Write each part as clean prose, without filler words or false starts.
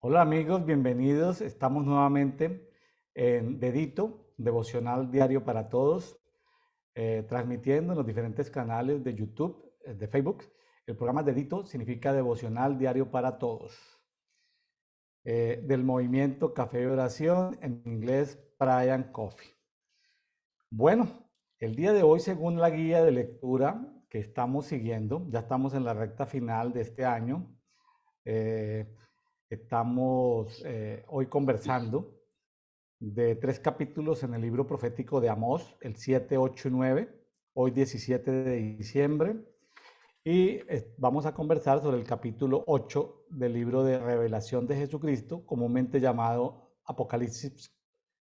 Hola amigos, bienvenidos. Estamos nuevamente en Dedito, devocional diario para todos, transmitiendo en los diferentes canales de YouTube, de Facebook. El programa Dedito significa devocional diario para todos. Del movimiento Café y Oración, en inglés Prayer and Coffee. Bueno, el día de hoy, según la guía de lectura que estamos siguiendo, ya estamos en la recta final de este año. eh, Estamos hoy conversando de 3 capítulos en el libro profético de Amós, el 7, 8 y 9, hoy 17 de diciembre, y vamos a conversar sobre el capítulo 8 del libro de Revelación de Jesucristo, comúnmente llamado Apocalipsis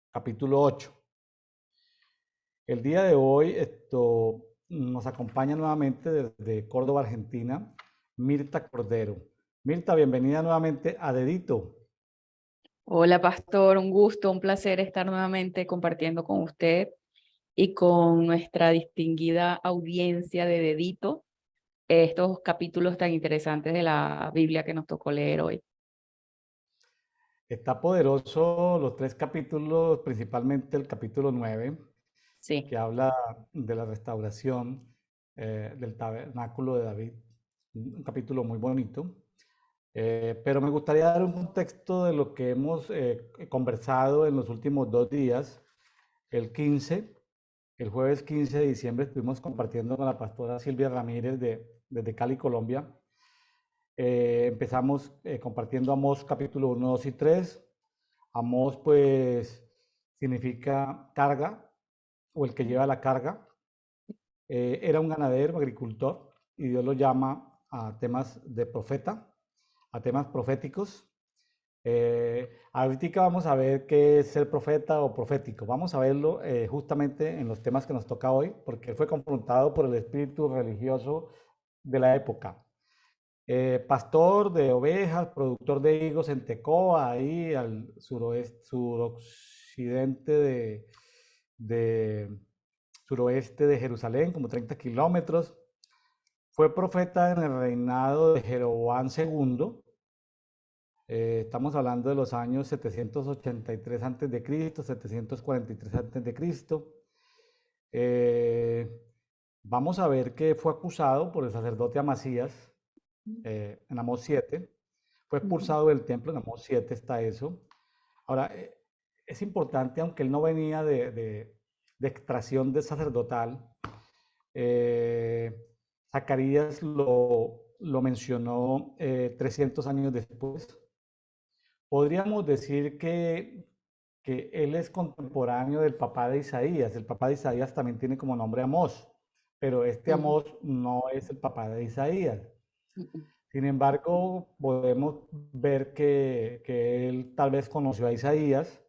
capítulo 8. El día de hoy nos acompaña nuevamente desde Córdoba, Argentina, Mirta Cordero. Mirta, bienvenida nuevamente a Dedito. Hola, pastor, un gusto, un placer estar nuevamente compartiendo con usted y con nuestra distinguida audiencia de Dedito estos capítulos tan interesantes de la Biblia que nos tocó leer hoy. Está poderoso los 3 capítulos, principalmente el capítulo 9, Sí, que habla de la restauración del tabernáculo de David. Un capítulo muy bonito. Pero me gustaría dar un contexto de lo que hemos conversado en los últimos 2 días. El 15, el jueves 15 de diciembre, estuvimos compartiendo con la pastora Silvia Ramírez desde Cali, Colombia. Empezamos compartiendo Amós capítulo 1, 2 y 3. Amós pues significa carga o el que lleva la carga. Era un ganadero, agricultor, y Dios lo llama a temas de profeta, a temas proféticos. Ahorita vamos a ver qué es ser profeta o profético. Vamos a verlo justamente en los temas que nos toca hoy, porque él fue confrontado por el espíritu religioso de la época. Pastor de ovejas, productor de higos en Tecoa, ahí al suroccidente de suroeste de Jerusalén, como 30 kilómetros. Fue profeta en el reinado de Jeroboam II. Estamos hablando de los años 783 a.C., 743 a.C. Eh, Vamos a ver que fue acusado por el sacerdote Amasías en Amós 7. Fue ujú, expulsado del templo, en Amós 7 está eso. Ahora, es importante, aunque él no venía de extracción de sacerdotal, eh, Zacarías lo mencionó 300 años después. Podríamos decir que él es contemporáneo del papá de Isaías. El papá de Isaías también tiene como nombre Amós, pero este ujú, Amós no es el papá de Isaías. ujú, Sin embargo, podemos ver que él tal vez conoció a Isaías.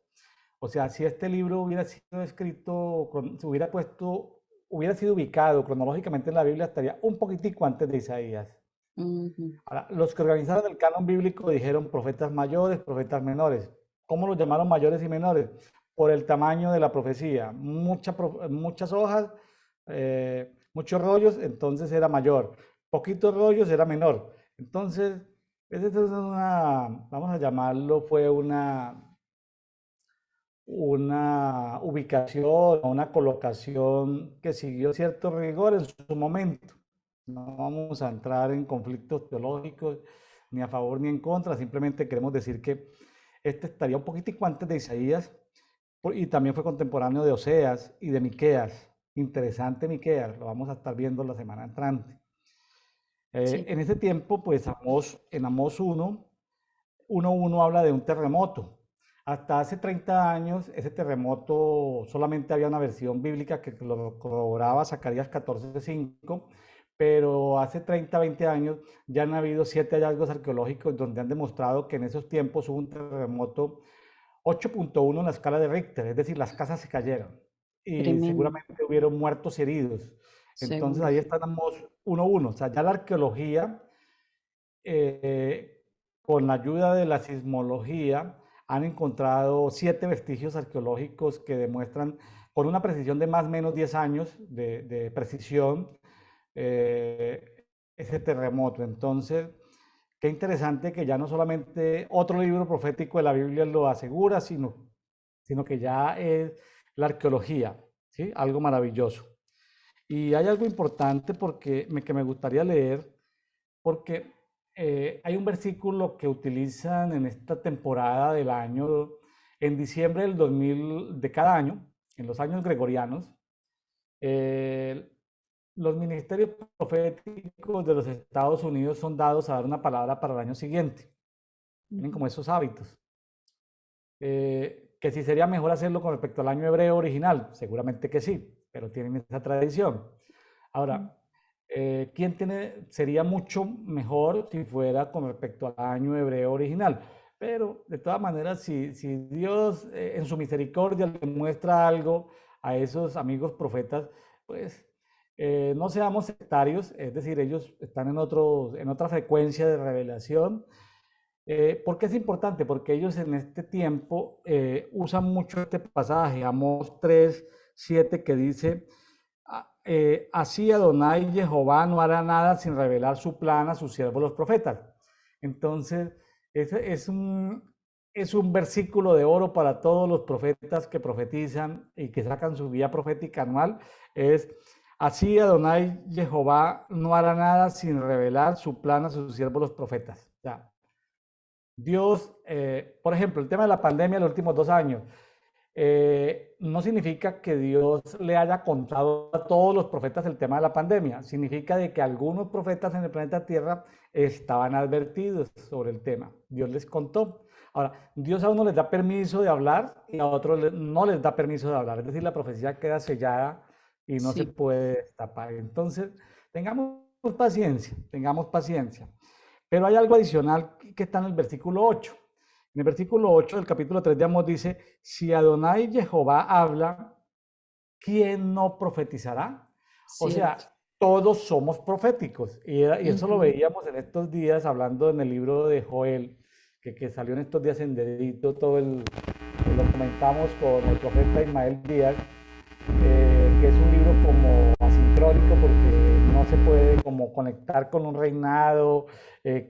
O sea, si este libro hubiera sido escrito, se hubiera puesto, hubiera sido ubicado cronológicamente en la Biblia, estaría un poquitico antes de Isaías. ujú, Ahora, los que organizaron el canon bíblico dijeron profetas mayores, profetas menores. ¿Cómo los llamaron mayores y menores? Por el tamaño de la profecía. Muchas hojas, muchos rollos, entonces era mayor. Poquitos rollos era menor. Entonces, esa es vamos a llamarlo, fue una ubicación, una colocación que siguió cierto rigor en su momento. No vamos a entrar en conflictos teológicos ni a favor ni en contra, simplemente queremos decir que este estaría un poquitico antes de Isaías y también fue contemporáneo de Oseas y de Miqueas. Interesante Miqueas, lo vamos a estar viendo la semana entrante. sí, En ese tiempo, pues en Amós 1:1 habla de un terremoto. Hasta hace 30 años, ese terremoto solamente había una versión bíblica que lo corroboraba Zacarías 14:5, pero hace 30, 20 años ya han habido 7 hallazgos arqueológicos donde han demostrado que en esos tiempos hubo un terremoto 8.1 en la escala de Richter, es decir, las casas se cayeron y tremendo, seguramente hubieron muertos y heridos. Entonces seguro. ahí estamos 1:1, o sea, ya la arqueología con la ayuda de la sismología, han encontrado 7 vestigios arqueológicos que demuestran con una precisión de más o menos 10 años de precisión ese terremoto. Entonces, qué interesante que ya no solamente otro libro profético de la Biblia lo asegura, sino que ya es la arqueología, ¿sí? Algo maravilloso. Y hay algo importante que me gustaría leer, porque hay un versículo que utilizan en esta temporada del año, en diciembre del 2000, de cada año, en los años gregorianos, eh, los ministerios proféticos de los Estados Unidos son dados a dar una palabra para el año siguiente. Tienen como esos hábitos. Que si sería mejor hacerlo con respecto al año hebreo original, seguramente que sí, pero tienen esa tradición. Ahora, sería mucho mejor si fuera con respecto al año hebreo original. Pero de todas maneras, si Dios en su misericordia le muestra algo a esos amigos profetas, pues no seamos sectarios, es decir, ellos están en otra frecuencia de revelación. ¿Por qué es importante? Porque ellos en este tiempo usan mucho este pasaje, Amós 3:7, que dice, así Adonai Jehová no hará nada sin revelar su plan a sus siervos los profetas. Entonces, ese es un versículo de oro para todos los profetas que profetizan y que sacan su guía profética anual. Es, así Adonai Jehová no hará nada sin revelar su plan a sus siervos los profetas. Ya. Dios, por ejemplo, el tema de la pandemia de los últimos 2 años, no significa que Dios le haya contado a todos los profetas el tema de la pandemia. Significa de que algunos profetas en el planeta Tierra estaban advertidos sobre el tema. Dios les contó. Ahora, Dios a uno les da permiso de hablar y a otros no les da permiso de hablar. Es decir, la profecía queda sellada y no se Sí, puede destapar. Entonces, tengamos paciencia, tengamos paciencia. Pero hay algo adicional que está en el versículo 8. En el versículo 8 del capítulo 3 de Amós dice, si Adonai Jehová habla, ¿quién no profetizará? O sea, cierto. todos somos proféticos. Y eso lo Ujú. veíamos en estos días hablando en el libro de Joel, que salió en estos días en dedito, lo comentamos con el profeta Ismael Díaz, que es un libro como asincrónico porque no se puede como conectar con un reinado,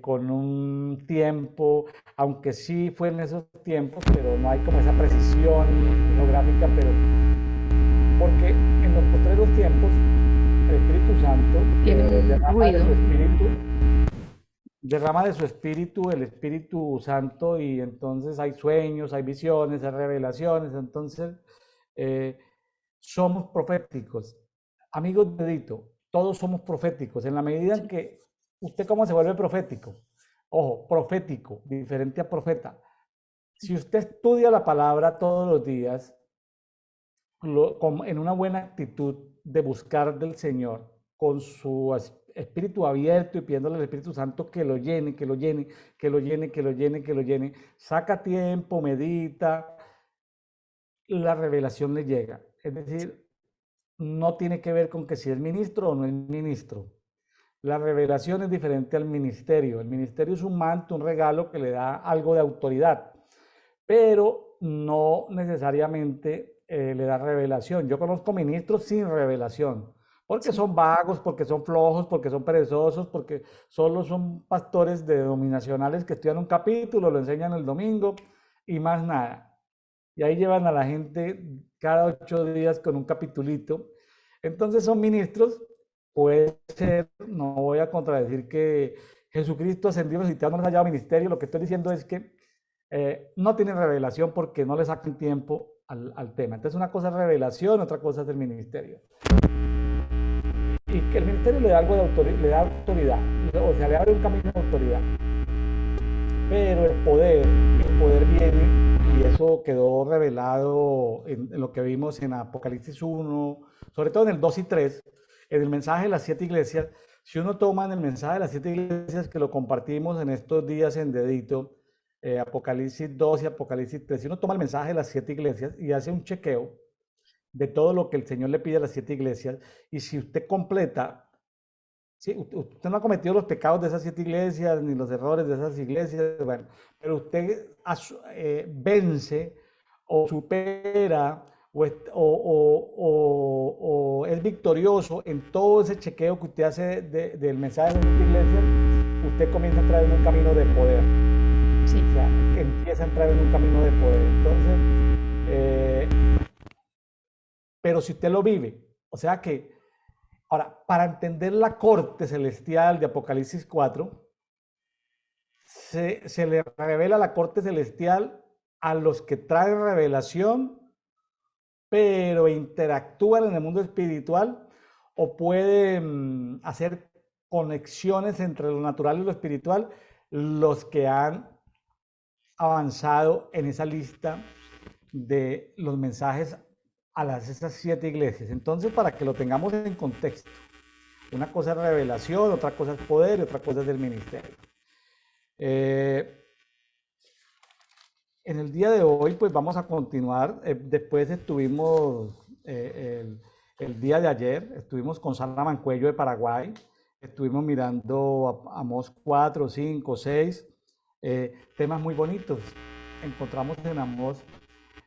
con un tiempo, aunque sí fue en esos tiempos, pero no hay como esa precisión geográfica, pero porque en los postreros tiempos el Espíritu Santo Tiene un ruido. derrama de su espíritu el Espíritu Santo y entonces hay sueños, hay visiones, hay revelaciones, entonces eh, somos proféticos. Amigos de Dito, todos somos proféticos en la medida en Sí. que usted cómo se vuelve profético. Ojo, profético, diferente a profeta. Si usted estudia la palabra todos los días, en una buena actitud de buscar del Señor, con su espíritu abierto y pidiéndole al Espíritu Santo que lo llene, que lo llene, que lo llene, que lo llene, que lo llene, saca tiempo, medita, la revelación le llega. Es decir, no tiene que ver con que si es ministro o no es ministro. La revelación es diferente al ministerio. El ministerio es un manto, un regalo que le da algo de autoridad, pero no necesariamente le da revelación. Yo conozco ministros sin revelación, porque Sí. son vagos, porque son flojos, porque son perezosos, porque solo son pastores denominacionales que estudian un capítulo, lo enseñan el domingo y más nada. Y ahí llevan a la gente cada 8 días con un capitulito. Entonces son ministros, puede ser, no voy a contradecir que Jesucristo ascendió resucitado no les ha llevado ministerio, lo que estoy diciendo es que no tienen revelación porque no le sacan tiempo al tema. Entonces una cosa es revelación, otra cosa es el ministerio. Y que el ministerio le da algo de autoridad, o sea, le abre un camino de autoridad. Pero el poder viene, y eso quedó revelado en lo que vimos en Apocalipsis 1, sobre todo en el 2 y 3, en el mensaje de las 7 iglesias. Si uno toma en el mensaje de las 7 iglesias que lo compartimos en estos días en dedito, Apocalipsis 2 y Apocalipsis 3, si uno toma el mensaje de las 7 iglesias y hace un chequeo de todo lo que el Señor le pide a las 7 iglesias, y si usted completa. Sí, usted no ha cometido los pecados de esas 7 iglesias, ni los errores de esas iglesias, bueno, pero usted vence o supera o es victorioso en todo ese chequeo que usted hace del mensaje de las 7 iglesias. usted comienza a entrar en un camino de poder. Sí. O sea, empieza a entrar en un camino de poder. Entonces, pero si usted lo vive, o sea que, ahora, para entender la corte celestial de Apocalipsis 4, se le revela la corte celestial a los que traen revelación, pero interactúan en el mundo espiritual o pueden hacer conexiones entre lo natural y lo espiritual, los que han avanzado en esa lista de los mensajes a esas 7 iglesias. Entonces, para que lo tengamos en contexto, una cosa es revelación, otra cosa es poder y otra cosa es del ministerio. En el día de hoy, pues vamos a continuar. Después estuvimos, el día de ayer, estuvimos con Sara Mancuello de Paraguay, estuvimos mirando Amós 4, 5, 6, temas muy bonitos. Encontramos en Amós,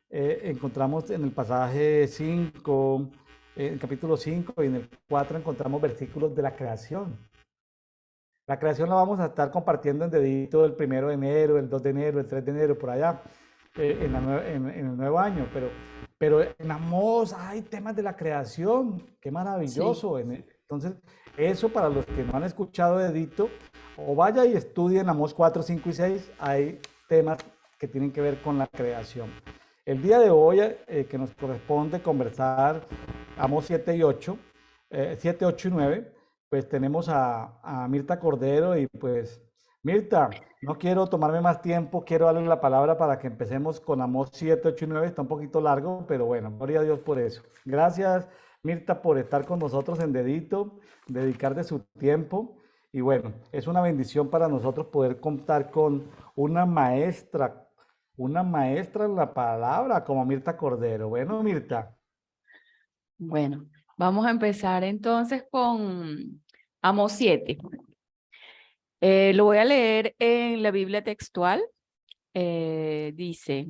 encontramos en el pasaje 5, en el capítulo 5 y en el 4 encontramos versículos de la creación. La creación la vamos a estar compartiendo en dedito el 1 de enero, el 2 de enero, el 3 de enero, por allá, en el nuevo año. Pero en Amós hay temas de la creación, qué maravilloso. Sí. Entonces, eso para los que no han escuchado dedito, o vaya y estudien Amós 4, 5 y 6, hay temas que tienen que ver con la creación. El día de hoy, que nos corresponde conversar Amós 7 y 8, 7, 8 y 9, pues tenemos a Mirta Cordero y pues Mirta, no quiero tomarme más tiempo, quiero darle la palabra para que empecemos con Amós 7, 8 y 9, está un poquito largo, pero bueno, gloria a Dios por eso. Gracias Mirta por estar con nosotros en Dedito, dedicar de su tiempo y bueno, es una bendición para nosotros poder contar con una maestra en la palabra como Mirta Cordero. Bueno, Mirta. Bueno, vamos a empezar entonces con Amós 7. Lo voy a leer en la Biblia textual. Dice,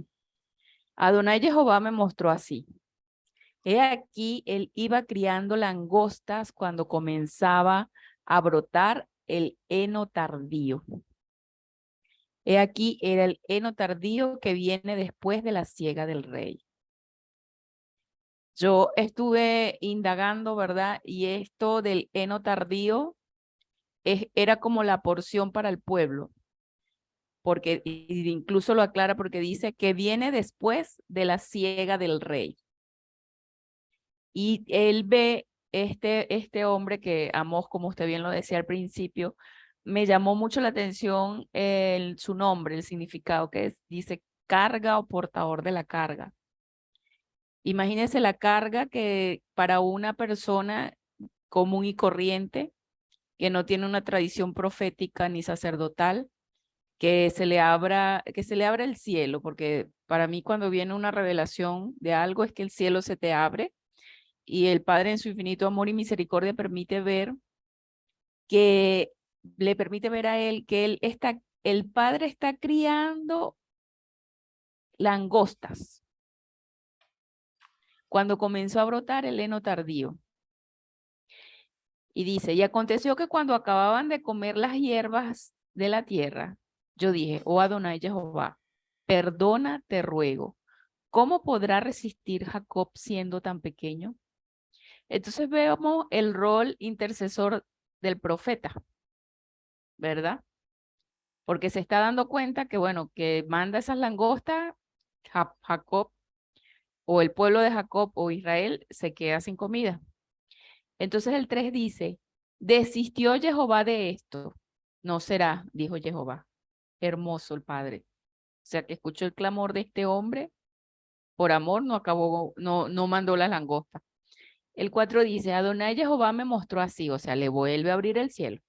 Adonai Jehová me mostró así. He aquí, él iba criando langostas cuando comenzaba a brotar el heno tardío. He aquí, era el heno tardío que viene después de la siega del rey. Yo estuve indagando, ¿verdad? Y esto del heno tardío era como la porción para el pueblo, porque incluso lo aclara porque dice que viene después de la siega del rey. Y él ve este hombre que Amós, como usted bien lo decía al principio, me llamó mucho la atención su nombre, el significado que es, dice carga o portador de la carga. Imagínense la carga que para una persona común y corriente, que no tiene una tradición profética ni sacerdotal, que se le abra el cielo, porque para mí cuando viene una revelación de algo es que el cielo se te abre y el Padre en su infinito amor y misericordia le permite ver a él que el Padre está criando langostas cuando comenzó a brotar el heno tardío. Y dice, y aconteció que cuando acababan de comer las hierbas de la tierra, yo dije, oh Adonai Jehová, perdona, te ruego. ¿Cómo podrá resistir Jacob siendo tan pequeño? Entonces vemos el rol intercesor del profeta, ¿verdad? Porque se está dando cuenta que, bueno, que manda esas langostas, Jacob o el pueblo de Jacob o Israel se queda sin comida. Entonces el 3 dice, desistió Jehová de esto. No será, dijo Jehová. Hermoso el Padre. O sea, que escuchó el clamor de este hombre, por amor no mandó las langostas. El 4 dice, Adonai Jehová me mostró así, o sea, le vuelve a abrir el cielo.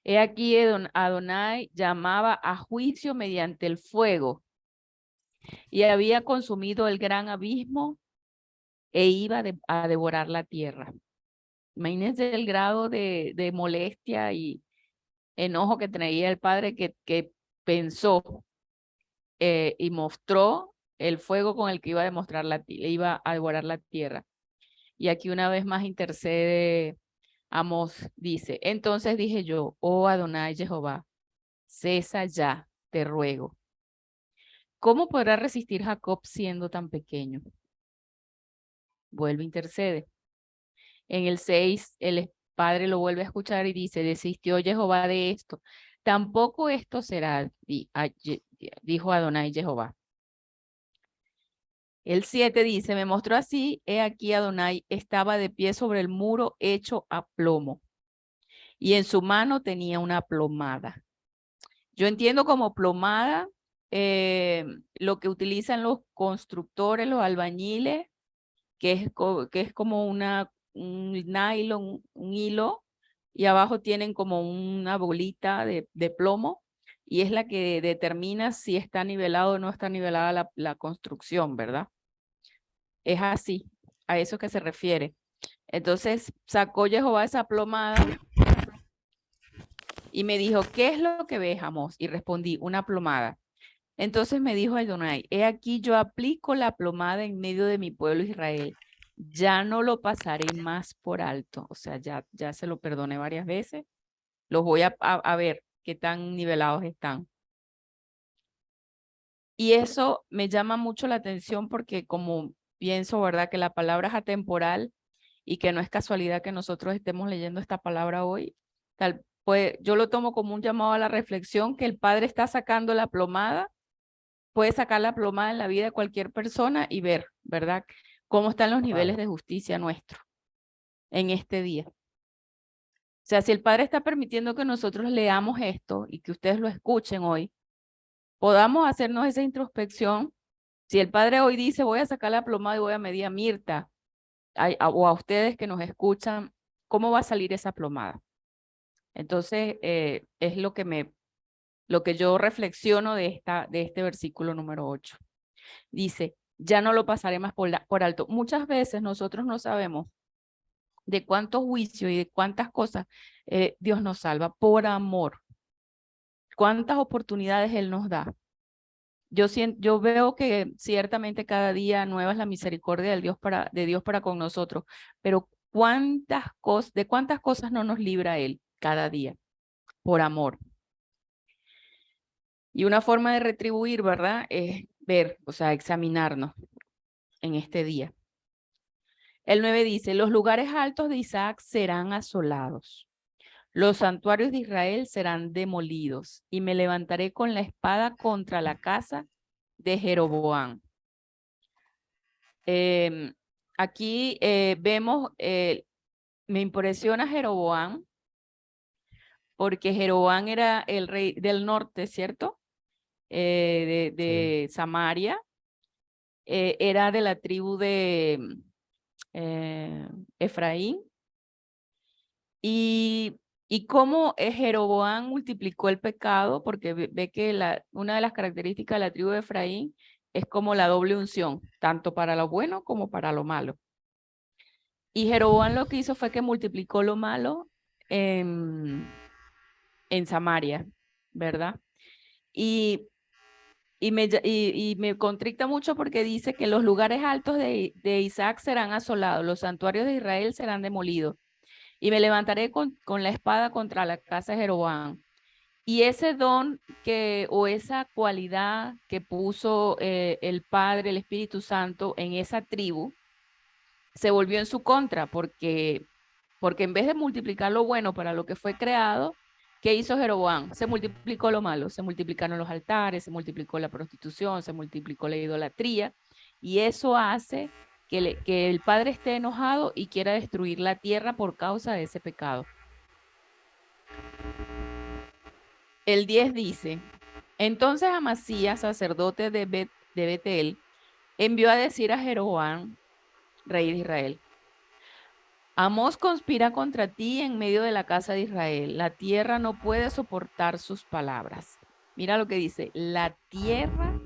He aquí Adonai llamaba a juicio mediante el fuego y había consumido el gran abismo e iba a devorar la tierra. Imagínense el grado de molestia y enojo que traía el padre que pensó y mostró el fuego con el que iba iba a devorar la tierra. Y aquí una vez más intercede Amós, dice, entonces dije yo, oh Adonai Jehová, cesa ya, te ruego. ¿Cómo podrá resistir Jacob siendo tan pequeño? Vuelve, intercede. En el 6, el padre lo vuelve a escuchar y dice, desistió Jehová de esto. Tampoco esto será, dijo Adonai Jehová. El 7 dice, me mostró así, he aquí Adonai estaba de pie sobre el muro hecho a plomo, y en su mano tenía una plomada. Yo entiendo como plomada lo que utilizan los constructores, los albañiles, que es como un nylon, un hilo, y abajo tienen como una bolita de plomo, y es la que determina si está nivelado o no está nivelada la construcción, ¿verdad? Es así, a eso que se refiere. Entonces sacó Jehová esa plomada y me dijo, ¿qué es lo que ves, Amós? Y respondí, una plomada. Entonces me dijo Adonai, he aquí yo aplico la plomada en medio de mi pueblo Israel. Ya no lo pasaré más por alto. O sea, ya se lo perdoné varias veces. Los voy a ver qué tan nivelados están. Y eso me llama mucho la atención porque como pienso, ¿verdad? Que la palabra es atemporal y que no es casualidad que nosotros estemos leyendo esta palabra hoy. Pues yo lo tomo como un llamado a la reflexión que el Padre está sacando la plomada, puede sacar la plomada en la vida de cualquier persona y ver, ¿verdad? Cómo están los niveles de justicia nuestros en este día. O sea, si el Padre está permitiendo que nosotros leamos esto y que ustedes lo escuchen hoy, podamos hacernos esa introspección. Si el Padre hoy dice, voy a sacar la plomada y voy a medir a Mirta, o a ustedes que nos escuchan, ¿cómo va a salir esa plomada? Entonces, es lo que yo reflexiono de este versículo número 8. Dice, ya no lo pasaré más por alto. Muchas veces nosotros no sabemos de cuántos juicios y de cuántas cosas Dios nos salva por amor. Cuántas oportunidades Él nos da. Yo veo que ciertamente cada día nueva es la misericordia de Dios para con nosotros, pero de cuántas cosas no nos libra Él cada día por amor. Y una forma de retribuir, ¿verdad? Es ver, o sea, examinarnos en este día. El 9 dice, los lugares altos de Isaac serán asolados, los santuarios de Israel serán demolidos, y me levantaré con la espada contra la casa de Jeroboam. Aquí vemos, me impresiona Jeroboam, porque Jeroboam era el rey del norte, ¿cierto? De Samaria. Era de la tribu de Efraín. Y cómo Jeroboam multiplicó el pecado, porque ve que una de las características de la tribu de Efraín es como la doble unción, tanto para lo bueno como para lo malo. Y Jeroboam lo que hizo fue que multiplicó lo malo en Samaria, ¿verdad? Y me contricta mucho porque dice que los lugares altos de Isaac serán asolados, los santuarios de Israel serán demolidos, y me levantaré con la espada contra la casa de Jeroboam. Y ese don o esa cualidad que puso el Padre, el Espíritu Santo en esa tribu, se volvió en su contra, porque en vez de multiplicar lo bueno para lo que fue creado, ¿qué hizo Jeroboam? Se multiplicó lo malo, se multiplicaron los altares, se multiplicó la prostitución, se multiplicó la idolatría, y eso hace que el Padre esté enojado y quiera destruir la tierra por causa de ese pecado. El 10 dice, entonces Amasías, sacerdote de Betel, envió a decir a Jeroboam, rey de Israel, Amós conspira contra ti en medio de la casa de Israel. La tierra no puede soportar sus palabras. Mira lo que dice, la tierra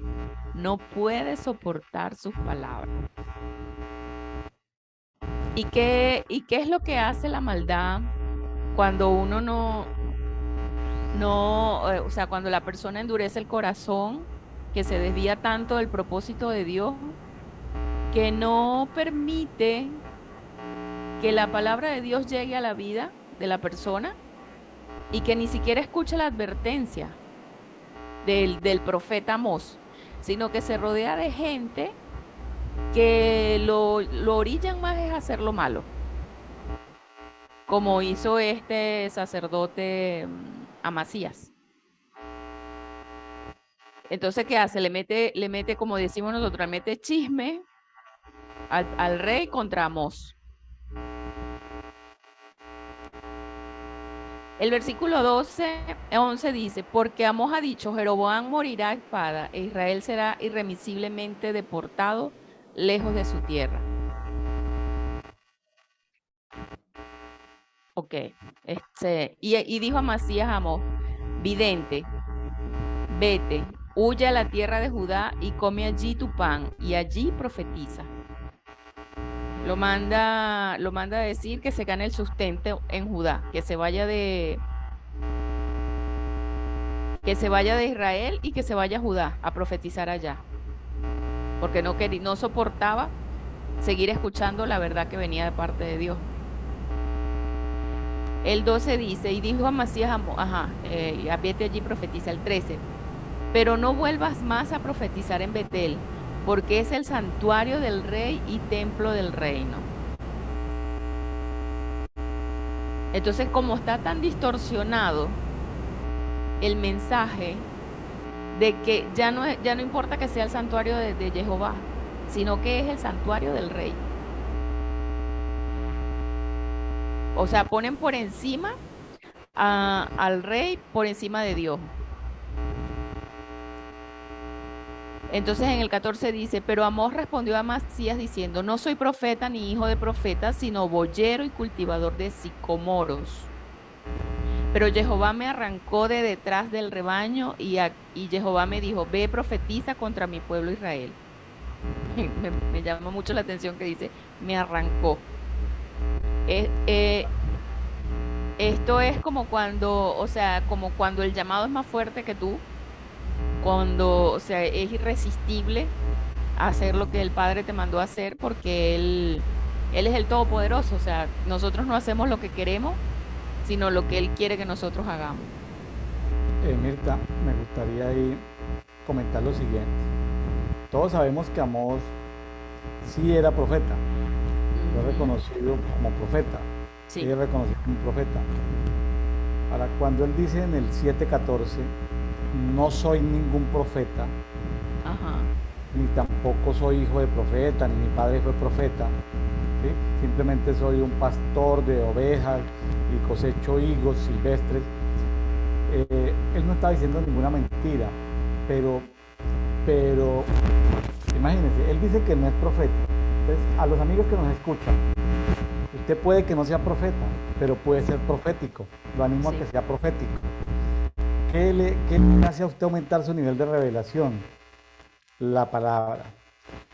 no puede soportar sus palabras. ¿Y qué es lo que hace la maldad cuando uno o sea, cuando la persona endurece el corazón, que se desvía tanto del propósito de Dios, que no permite que la palabra de Dios llegue a la vida de la persona y que ni siquiera escucha la advertencia? del profeta Amós, sino que se rodea de gente que lo orillan más es hacer lo malo, como hizo este sacerdote Amasías. Entonces, ¿qué hace? Le mete, como decimos nosotros, le mete chisme al rey contra Amós. El versículo 11 dice, porque Amós ha dicho, Jeroboam morirá a espada e Israel será irremisiblemente deportado lejos de su tierra. Ok, y dijo Amasías a Amós, vidente, vete, huye a la tierra de Judá y come allí tu pan, y allí profetiza. Lo manda a decir que se gane el sustento en Judá, que se vaya de Israel y que se vaya a Judá a profetizar allá, porque no soportaba seguir escuchando la verdad que venía de parte de Dios. El 12 dice, y dijo Amasías, vete allí, profetiza. El 13, pero no vuelvas más a profetizar en Betel, porque es el santuario del rey y templo del reino. Entonces, como está tan distorsionado el mensaje de que ya no importa que sea el santuario de Jehová, sino que es el santuario del rey. O sea, ponen por encima al rey, por encima de Dios. Entonces en el 14 dice, pero Amós respondió a Amasías diciendo, no soy profeta ni hijo de profeta, sino boyero y cultivador de sicomoros. Pero Jehová me arrancó de detrás del rebaño y Jehová me dijo, ve, profetiza contra mi pueblo Israel. Me llama mucho la atención que dice, me arrancó. Esto es como cuando el llamado es más fuerte que tú, cuando, es irresistible hacer lo que el Padre te mandó a hacer, porque Él es el Todopoderoso. O sea, nosotros no hacemos lo que queremos, sino lo que Él quiere que nosotros hagamos. Mirta, me gustaría ahí comentar lo siguiente. Todos sabemos que Amós sí era profeta, fue reconocido como profeta, sí es reconocido como profeta. Ahora, cuando él dice en el 7:14, no soy ningún profeta, ni tampoco soy hijo de profeta, ni mi padre fue profeta, ¿sí? Simplemente soy un pastor de ovejas y cosecho higos silvestres. Él no está diciendo ninguna mentira, pero imagínense, él dice que no es profeta. Entonces, a los amigos que nos escuchan, usted puede que no sea profeta, pero puede ser profético. Lo animo a que sea profético. ¿Qué le hace a usted aumentar su nivel de revelación? La palabra.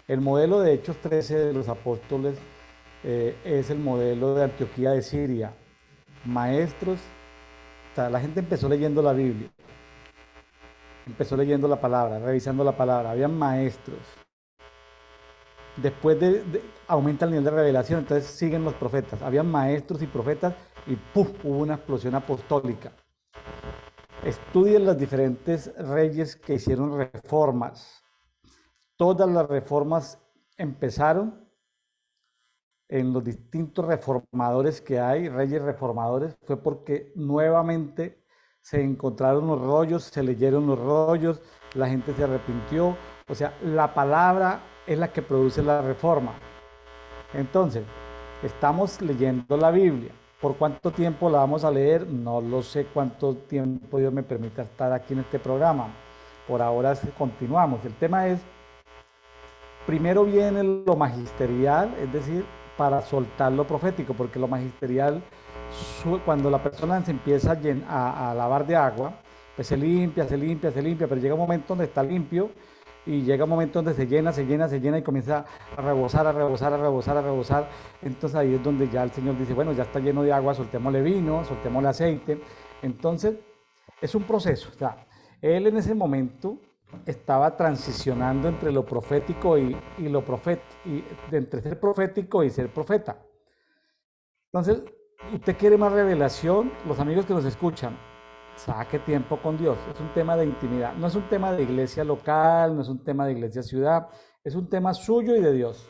El modelo de Hechos 13 de los apóstoles es el modelo de Antioquía de Siria. Maestros, o sea, la gente empezó leyendo la Biblia, empezó leyendo la palabra, revisando la palabra, habían maestros. Después aumenta el nivel de revelación, entonces siguen los profetas. Habían maestros y profetas y ¡puf! Hubo una explosión apostólica. Estudien los diferentes reyes que hicieron reformas. Todas las reformas empezaron en los distintos reformadores que hay, reyes reformadores, fue porque nuevamente se encontraron los rollos, se leyeron los rollos, la gente se arrepintió. O sea, la palabra es la que produce la reforma. Entonces, estamos leyendo la Biblia. ¿Por cuánto tiempo la vamos a leer? No lo sé cuánto tiempo Dios me permita estar aquí en este programa. Por ahora continuamos. El tema es, primero viene lo magisterial, es decir, para soltar lo profético, porque lo magisterial, cuando la persona se empieza a lavar de agua, pues se limpia, pero llega un momento donde está limpio y llega un momento donde se llena y comienza a rebosar. Entonces ahí es donde ya el Señor dice, bueno, ya está lleno de agua, soltémosle vino, soltémosle aceite. Entonces es un proceso. O sea, él en ese momento estaba transicionando entre lo profético y entre ser profético y ser profeta. Entonces, usted quiere más revelación, los amigos que nos escuchan, saque tiempo con Dios. Es un tema de intimidad. No es un tema de iglesia local, no es un tema de iglesia ciudad, es un tema suyo y de Dios.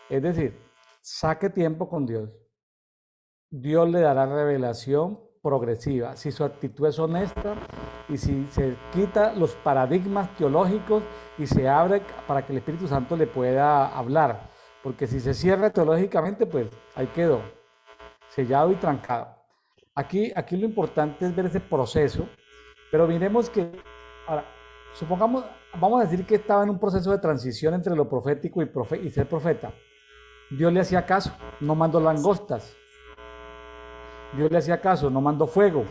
Es decir, saque tiempo con Dios. Dios le dará revelación progresiva. Si su actitud es honesta y si se quita los paradigmas teológicos y se abre para que el Espíritu Santo le pueda hablar. Porque si se cierra teológicamente, pues ahí quedó, sellado y trancado. Aquí lo importante es ver ese proceso, pero miremos que, ahora, supongamos, vamos a decir que estaba en un proceso de transición entre lo profético y ser profeta. Dios le hacía caso, no mandó langostas. Dios le hacía caso, no mandó fuego.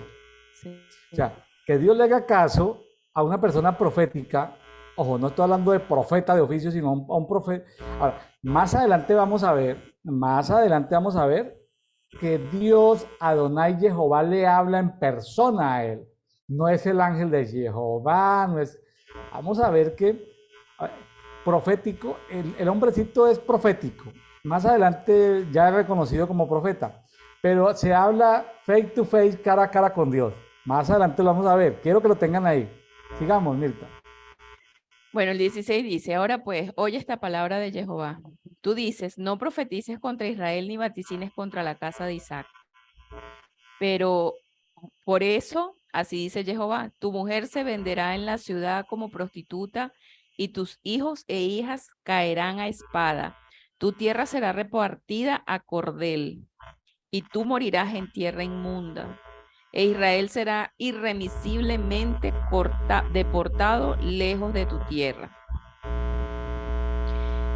Sí. O sea, que Dios le haga caso a una persona profética, ojo, no estoy hablando de profeta de oficio, sino a un profeta. Ahora, más adelante vamos a ver que Dios, Adonai Jehová, le habla en persona a él. No es el ángel de Jehová, no es... Vamos a ver que profético, el hombrecito es profético. Más adelante ya es reconocido como profeta, pero se habla face to face, cara a cara con Dios. Más adelante lo vamos a ver. Quiero que lo tengan ahí. Sigamos, Mirta. Bueno, el 16 dice, ahora pues, oye esta palabra de Jehová. Tú dices, no profetices contra Israel ni vaticines contra la casa de Isaac. Pero por eso, así dice Jehová, tu mujer se venderá en la ciudad como prostituta y tus hijos e hijas caerán a espada. Tu tierra será repartida a cordel y tú morirás en tierra inmunda. E Israel será irremisiblemente deportado lejos de tu tierra.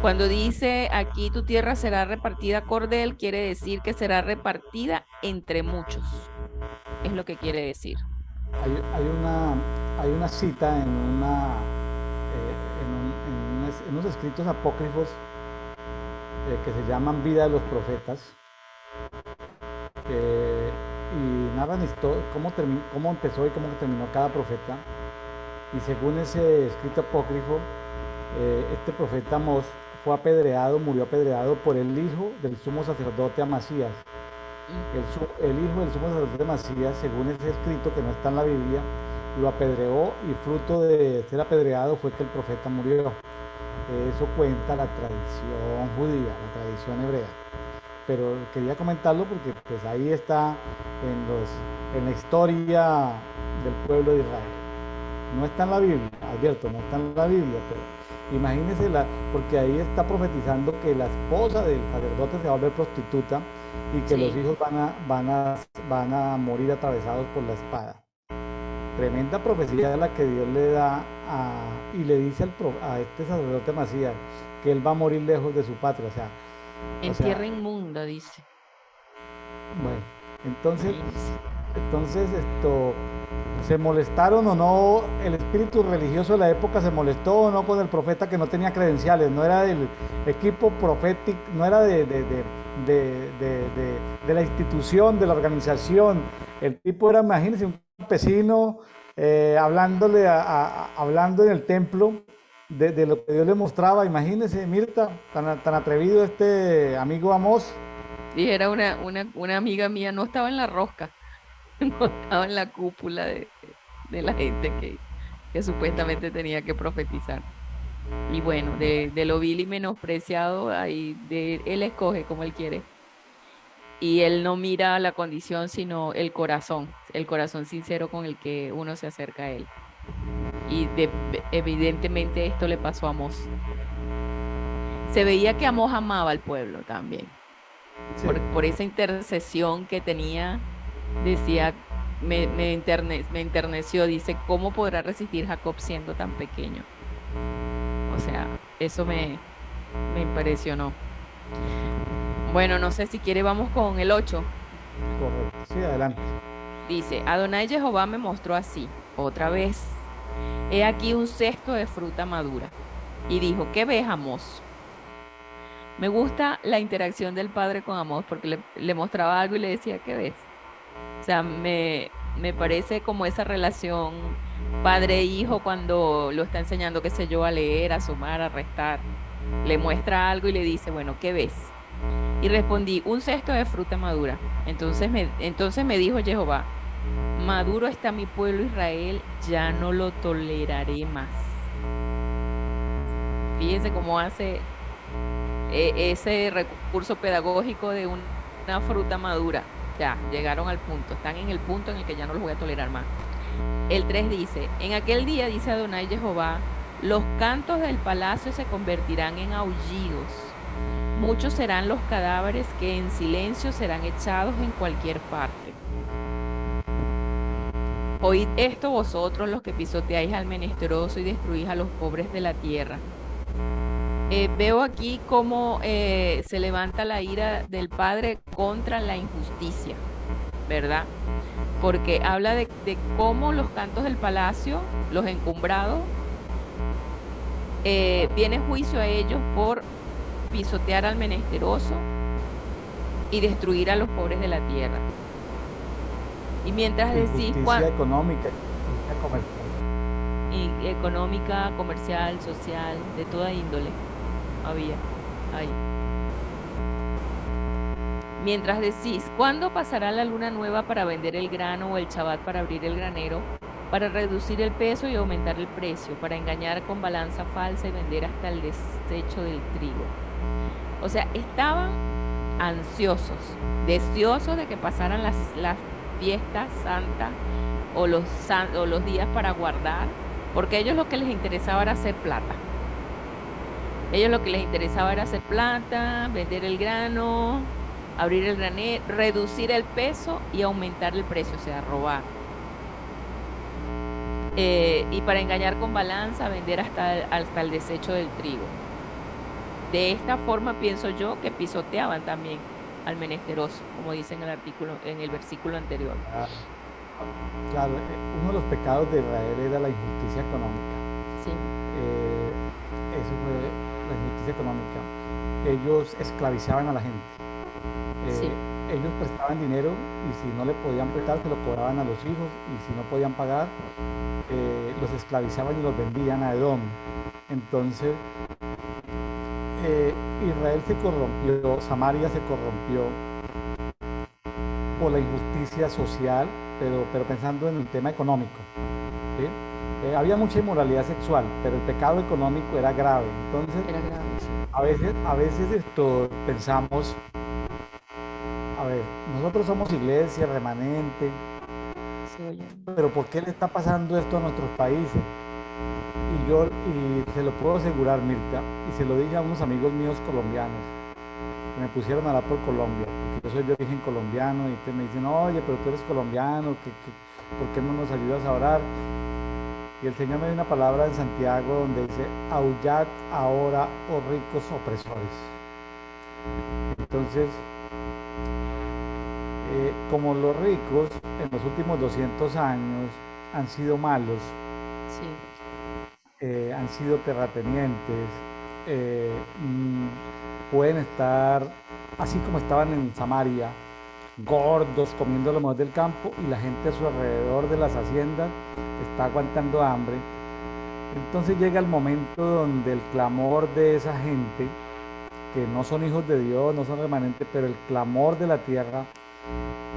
Cuando dice aquí tu tierra será repartida a cordel, quiere decir que será repartida entre muchos. Es lo que quiere decir. Hay una cita en unos escritos apócrifos que se llaman Vida de los Profetas. Y narran cómo empezó y cómo terminó cada profeta. Y según ese escrito apócrifo, este profeta Amós murió apedreado por el hijo del sumo sacerdote Amasías. El hijo del sumo sacerdote Amasías, según ese escrito que no está en la Biblia, lo apedreó y fruto de ser apedreado fue que el profeta murió. Eso cuenta la tradición judía, la tradición hebrea. Pero quería comentarlo porque pues ahí está en la historia del pueblo de Israel. No está en la Biblia, advierto, no está en la Biblia, pero imagínense, porque ahí está profetizando que la esposa del sacerdote se va a volver prostituta y que los hijos van a morir atravesados por la espada. Tremenda profecía la que Dios le da y le dice a este sacerdote Amasías que él va a morir lejos de su patria, en tierra inmunda, dice. Bueno, entonces ¿se molestaron o no? El espíritu religioso de la época se molestó o no con el profeta que no tenía credenciales, no era del equipo profético, no era de la institución, de la organización. El tipo era, imagínense, un campesino hablando en el templo de lo que Dios le mostraba. Imagínense, Mirta, tan atrevido este amigo Amós. Y era una amiga mía, no estaba en la rosca, no estaba en la cúpula de la gente que supuestamente tenía que profetizar. Y bueno, de lo vil y menospreciado, ahí él escoge como él quiere. Y él no mira la condición, sino el corazón sincero con el que uno se acerca a él. Y evidentemente esto le pasó a Amós. Se veía que Amós amaba al pueblo también. Sí. Por esa intercesión que tenía, decía, me enterneció, dice, ¿cómo podrá resistir Jacob siendo tan pequeño? O sea, eso me impresionó. Bueno, no sé si quiere, vamos con el 8. Correcto, sí, adelante. Dice, Adonai Jehová me mostró así, otra vez. He aquí un cesto de fruta madura. Y dijo, ¿qué ves, Amós? Me gusta la interacción del padre con Amós porque le mostraba algo y le decía, ¿qué ves? O sea, me parece como esa relación padre-hijo cuando lo está enseñando, qué sé yo, a leer, a sumar, a restar. Le muestra algo y le dice, bueno, ¿qué ves? Y respondí, un cesto de fruta madura. Entonces me dijo Jehová, Maduro está mi pueblo Israel, ya no lo toleraré más. Fíjense cómo hace ese recurso pedagógico de una fruta madura. Ya, llegaron al punto, están en el punto en el que ya no los voy a tolerar más. El 3 dice, en aquel día, dice Adonai Jehová, los cantos del palacio se convertirán en aullidos. Muchos serán los cadáveres que en silencio serán echados en cualquier parte. Oíd esto vosotros los que pisoteáis al menesteroso y destruís a los pobres de la tierra. Veo aquí cómo se levanta la ira del Padre contra la injusticia, ¿verdad? Porque habla de cómo los cantos del palacio, los encumbrados, viene juicio a ellos por pisotear al menesteroso y destruir a los pobres de la tierra. Y mientras decís... Injusticia económica, injusticia comercial. Económica, comercial, social, de toda índole había ahí. Mientras decís, ¿cuándo pasará la luna nueva para vender el grano o el Shabbat para abrir el granero, para reducir el peso y aumentar el precio, para engañar con balanza falsa y vender hasta el desecho del trigo? O sea, estaban ansiosos, deseosos de que pasaran las fiestas santas o los días para guardar, porque a ellos lo que les interesaba era hacer plata. Ellos lo que les interesaba era hacer plata, vender el grano, abrir el granero, reducir el peso y aumentar el precio, o sea, robar. Y para engañar con balanza, vender hasta el desecho del trigo. De esta forma pienso yo que pisoteaban también al menesteroso, como dice en el artículo, en el versículo anterior. Claro, uno de los pecados de Israel era la injusticia económica. Sí. Eso fue la injusticia económica. Ellos esclavizaban a la gente. Sí. Ellos prestaban dinero y si no le podían prestar, se lo cobraban a los hijos y si no podían pagar, los esclavizaban y los vendían a Edom. Entonces, Israel se corrompió, Samaria se corrompió por la injusticia social, pero pensando en el tema económico, ¿sí? Había mucha inmoralidad sexual, pero el pecado económico era grave. Entonces, era grave, sí. a veces pensamos, a ver, nosotros somos iglesia, remanente, Sí, oye. pero ¿por qué le está pasando esto a nuestros países? Y se lo puedo asegurar, Mirta, y se lo dije a unos amigos míos colombianos, que me pusieron a hablar por Colombia, porque yo soy de origen colombiano, y me dicen, oye, pero tú eres colombiano, ¿por qué no nos ayudas a orar? Y el Señor me dio una palabra en Santiago donde dice, aullad ahora, oh ricos opresores. Entonces, como los ricos en los últimos 200 años han sido malos, Sí. Han sido terratenientes, pueden estar, así como estaban en Samaria, gordos, comiendo lo mejor del campo, y la gente a su alrededor de las haciendas está aguantando hambre. Entonces llega el momento donde el clamor de esa gente, que no son hijos de Dios, no son remanentes, pero el clamor de la tierra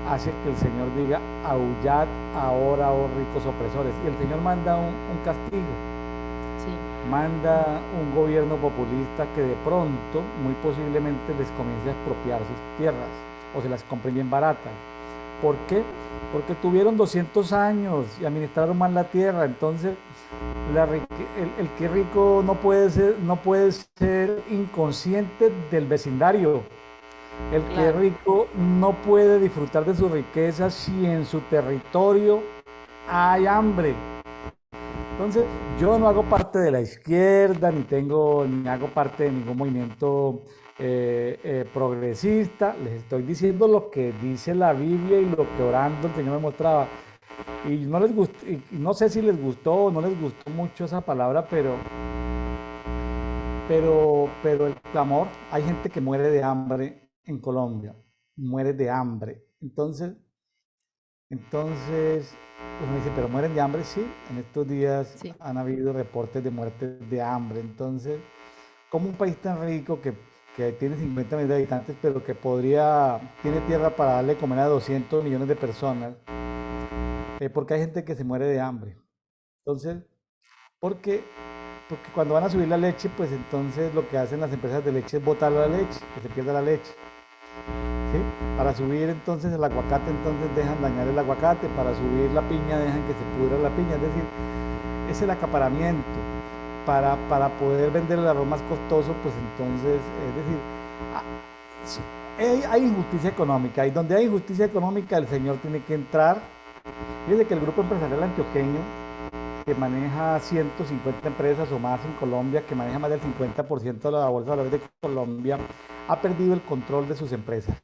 hace que el Señor diga, aullad ahora, oh ricos opresores. Y el Señor manda un castigo. Sí. Manda un gobierno populista que de pronto, muy posiblemente, les comience a expropiar sus tierras o se las compren bien baratas. ¿Por qué? Porque tuvieron 200 años y administraron mal la tierra. Entonces, el que es rico no puede ser inconsciente del vecindario. El que es rico no puede disfrutar de sus riquezas si en su territorio hay hambre. Entonces, yo no hago parte de la izquierda, ni hago parte de ningún movimiento progresista. Les estoy diciendo lo que dice la Biblia y lo que orando el Señor me mostraba. Y no les gustó, y no sé si les gustó o no les gustó mucho esa palabra, pero el clamor, hay gente que muere de hambre en Colombia, muere de hambre. Entonces, uno dice, pero mueren de hambre, sí. En estos días Sí. han habido reportes de muertes de hambre. Entonces, como un país tan rico que tiene 50 millones de habitantes, pero que tiene tierra para darle comer a 200 millones de personas, porque hay gente que se muere de hambre. Entonces, porque, porque cuando van a subir la leche, pues entonces lo que hacen las empresas de leche es botar la leche, que se pierda la leche. ¿Sí? Para subir entonces el aguacate, entonces dejan dañar el aguacate, para subir la piña dejan que se pudra la piña, es decir, es el acaparamiento. Para poder vender el arroz más costoso, pues entonces, es decir, hay injusticia económica, y donde hay injusticia económica el señor tiene que entrar. Fíjese que el Grupo Empresarial Antioqueño, que maneja 150 empresas o más en Colombia, que maneja más del 50% de la bolsa de valores de Colombia, ha perdido el control de sus empresas.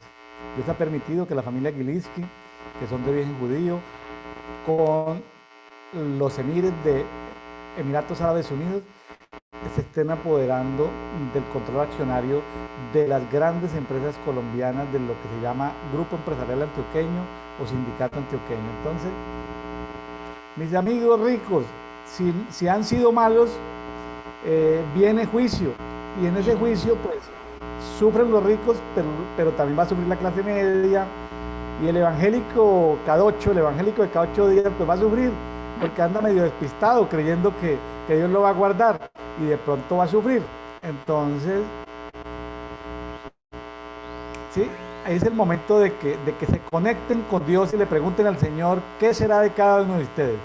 Eso ha permitido que la familia Gilinski, que son de origen judío, con los emires de Emiratos Árabes Unidos, se estén apoderando del control accionario de las grandes empresas colombianas, de lo que se llama Grupo Empresarial Antioqueño o Sindicato Antioqueño. Entonces, mis amigos ricos, si han sido malos, viene juicio, y en ese juicio pues sufren los ricos, pero también va a sufrir la clase media, y el evangélico K8, el evangélico de cada 8 días, pues va a sufrir, porque anda medio despistado, creyendo que Dios lo va a guardar, y de pronto va a sufrir. Entonces, ¿sí? Ahí es el momento de que se conecten con Dios y le pregunten al Señor qué será de cada uno de ustedes.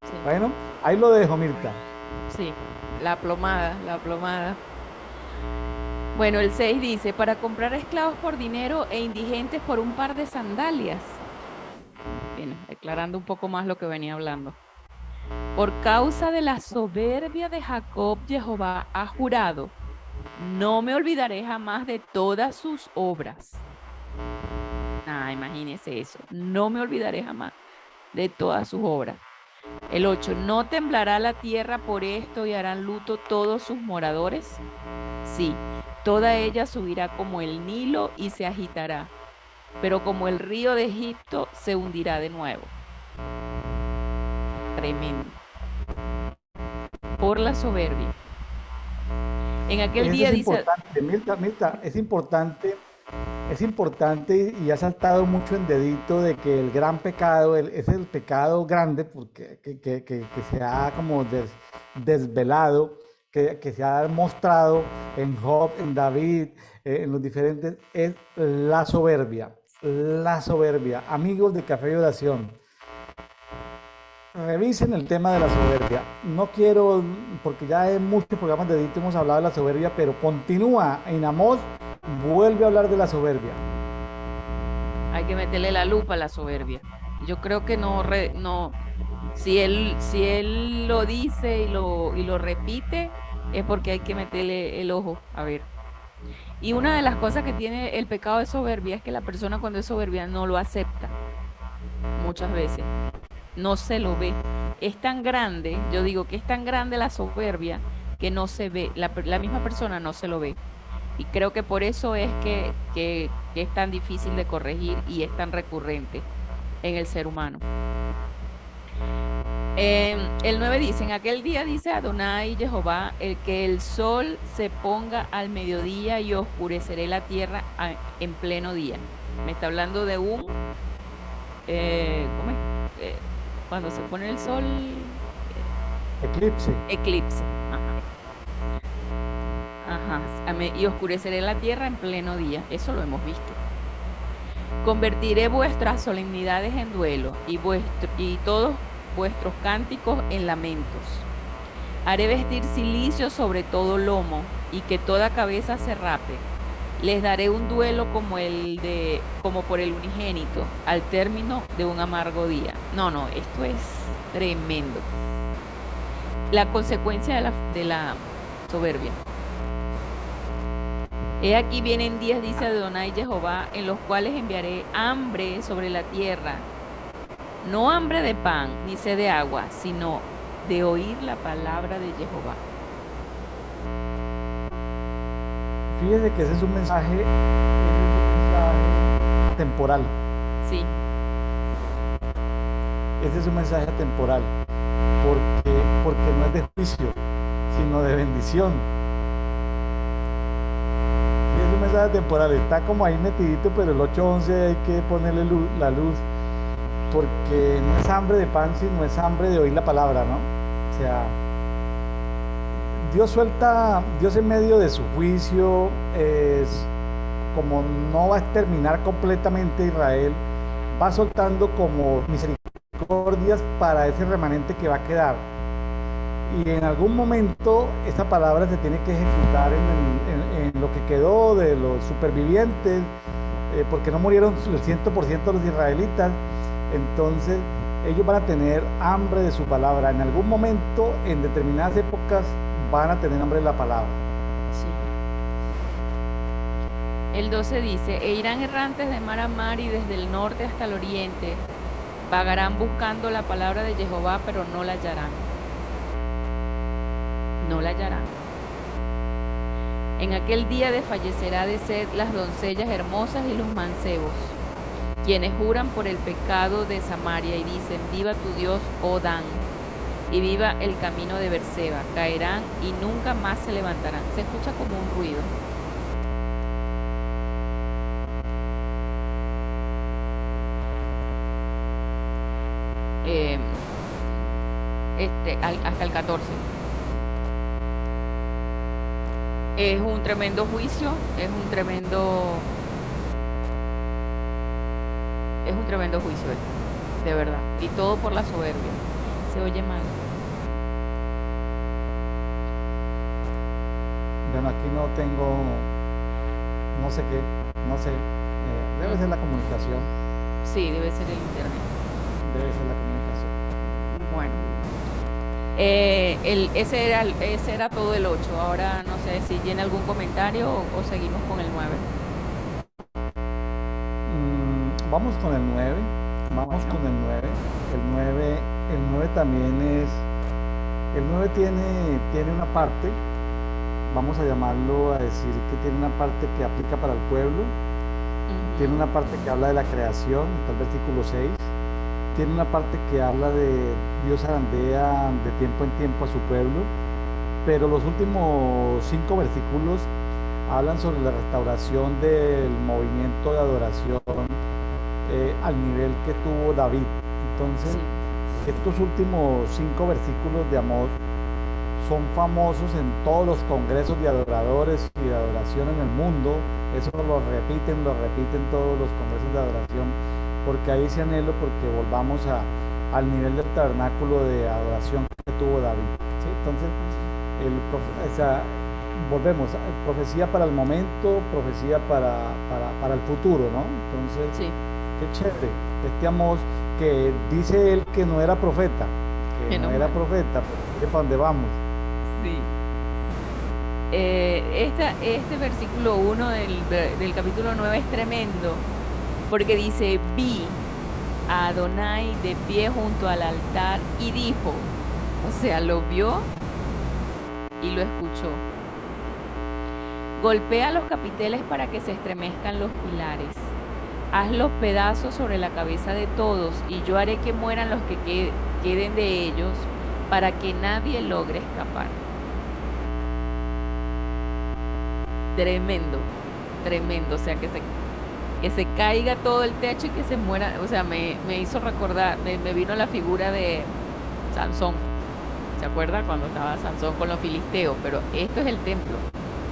Sí. Bueno, ahí lo dejo, Mirta. Sí, la plomada, la plomada. Bueno, el 6 dice, para comprar esclavos por dinero e indigentes por un par de sandalias. Bien, aclarando un poco más lo que venía hablando. Por causa de la soberbia de Jacob, Jehová ha jurado, no me olvidaré jamás de todas sus obras. Imagínese eso, no me olvidaré jamás de todas sus obras. El 8, no temblará la tierra por esto y harán luto todos sus moradores. Sí, toda ella subirá como el Nilo y se agitará, pero como el río de Egipto se hundirá de nuevo. Tremendo. Por la soberbia. En aquel día dice... Mirta, es importante y ha saltado mucho en dedito de que el gran pecado, es el pecado grande porque, que se ha como desvelado, que se ha mostrado en Job, en David, en los diferentes, es la soberbia. La soberbia. Amigos de Café y Oración, revisen el tema de la soberbia. No quiero, porque ya en muchos programas de dedito hemos hablado de la soberbia, pero continúa en Amós, vuelve a hablar de la soberbia. Hay que meterle la lupa a la soberbia. Yo creo que no, si él lo dice y lo repite, es porque hay que meterle el ojo. A ver. Y una de las cosas que tiene el pecado de soberbia es que la persona cuando es soberbia no lo acepta. Muchas veces. No se lo ve. Es tan grande, yo digo que es tan grande la soberbia que no se ve, la misma persona no se lo ve. Y creo que por eso es que es tan difícil de corregir y es tan recurrente en el ser humano. El 9 dice, en aquel día dice Adonai Jehová, el que el sol se ponga al mediodía y oscureceré la tierra en pleno día. Me está hablando de un... ¿cómo es? Cuando se pone el sol... Eclipse. Eclipse. Ajá. Y oscureceré la tierra en pleno día. Eso lo hemos visto. Convertiré vuestras solemnidades en duelo y todos vuestros cánticos en lamentos. Haré vestir cilicio sobre todo lomo y que toda cabeza se rape. Les daré un duelo como por el unigénito al término de un amargo día. No, esto es tremendo. La consecuencia de la soberbia. He aquí vienen días, dice Adonai Jehová, en los cuales enviaré hambre sobre la tierra. No hambre de pan ni sed de agua, sino de oír la palabra de Jehová. Fíjese que ese es un mensaje temporal. Sí. Ese es un mensaje temporal, porque no es de juicio, sino de bendición. Sí, es un mensaje temporal, está como ahí metidito, pero el 8:11 hay que ponerle la luz. porque no es hambre de pan, sino es hambre de oír la palabra, ¿no? O sea, Dios en medio de su juicio, como no va a exterminar completamente a Israel, va soltando como misericordias para ese remanente que va a quedar. Y en algún momento esa palabra se tiene que ejecutar en lo que quedó de los supervivientes, porque no murieron el 100% de los israelitas. Entonces ellos van a tener hambre de su palabra. En algún momento, en determinadas épocas, van a tener hambre de la palabra. Sí. El 12 dice, e irán errantes de mar a mar y desde el norte hasta el oriente. Vagarán buscando la palabra de Jehová, pero no la hallarán. No la hallarán. En aquel día desfallecerá de sed las doncellas hermosas y los mancebos, quienes juran por el pecado de Samaria y dicen, viva tu Dios, oh Dan, y viva el camino de Berseba. Caerán y nunca más se levantarán. Se escucha como un ruido. Hasta el 14. Es un tremendo juicio, es un tremendo juicio, de verdad. Y todo por la soberbia. Se oye mal. Bueno, aquí no tengo, no sé qué, no sé. Debe ser la comunicación. Sí, debe ser el internet. Debe ser la comunicación. Bueno. Ese era todo el 8. Ahora no sé si tiene algún comentario o seguimos con el 9. Vamos con el 9. Vamos con el 9. El 9 también es. El 9 tiene una parte, vamos a llamarlo a decir que tiene una parte que aplica para el pueblo. Tiene una parte que habla de la creación, está el versículo 6. Tiene una parte que habla de Dios arandea de tiempo en tiempo a su pueblo, pero los últimos 5 versículos hablan sobre la restauración del movimiento de adoración al nivel que tuvo David. Entonces, estos últimos 5 versículos de Amós son famosos en todos los congresos de adoradores y de adoración en el mundo. Eso lo repiten todos los congresos de adoración, porque ahí se anhelo porque volvamos al nivel del tabernáculo de adoración que tuvo David, ¿sí? Entonces, volvemos, profecía para el momento, profecía para el futuro, ¿no? Entonces, Sí. qué chévere. Este Amós, que dice él que no era profeta, pero mire para dónde vamos. Sí. Este versículo 1 del capítulo 9 es tremendo, porque dice, vi a Adonai de pie junto al altar y dijo, o sea, lo vio y lo escuchó. Golpea los capiteles para que se estremezcan los pilares. Haz los pedazos sobre la cabeza de todos, y yo haré que mueran los que queden de ellos, para que nadie logre escapar. Tremendo, tremendo. O sea, que se caiga todo el techo y que se muera. O sea, me hizo recordar, me vino la figura de Sansón. ¿Se acuerda cuando estaba Sansón con los filisteos? Pero esto es el templo,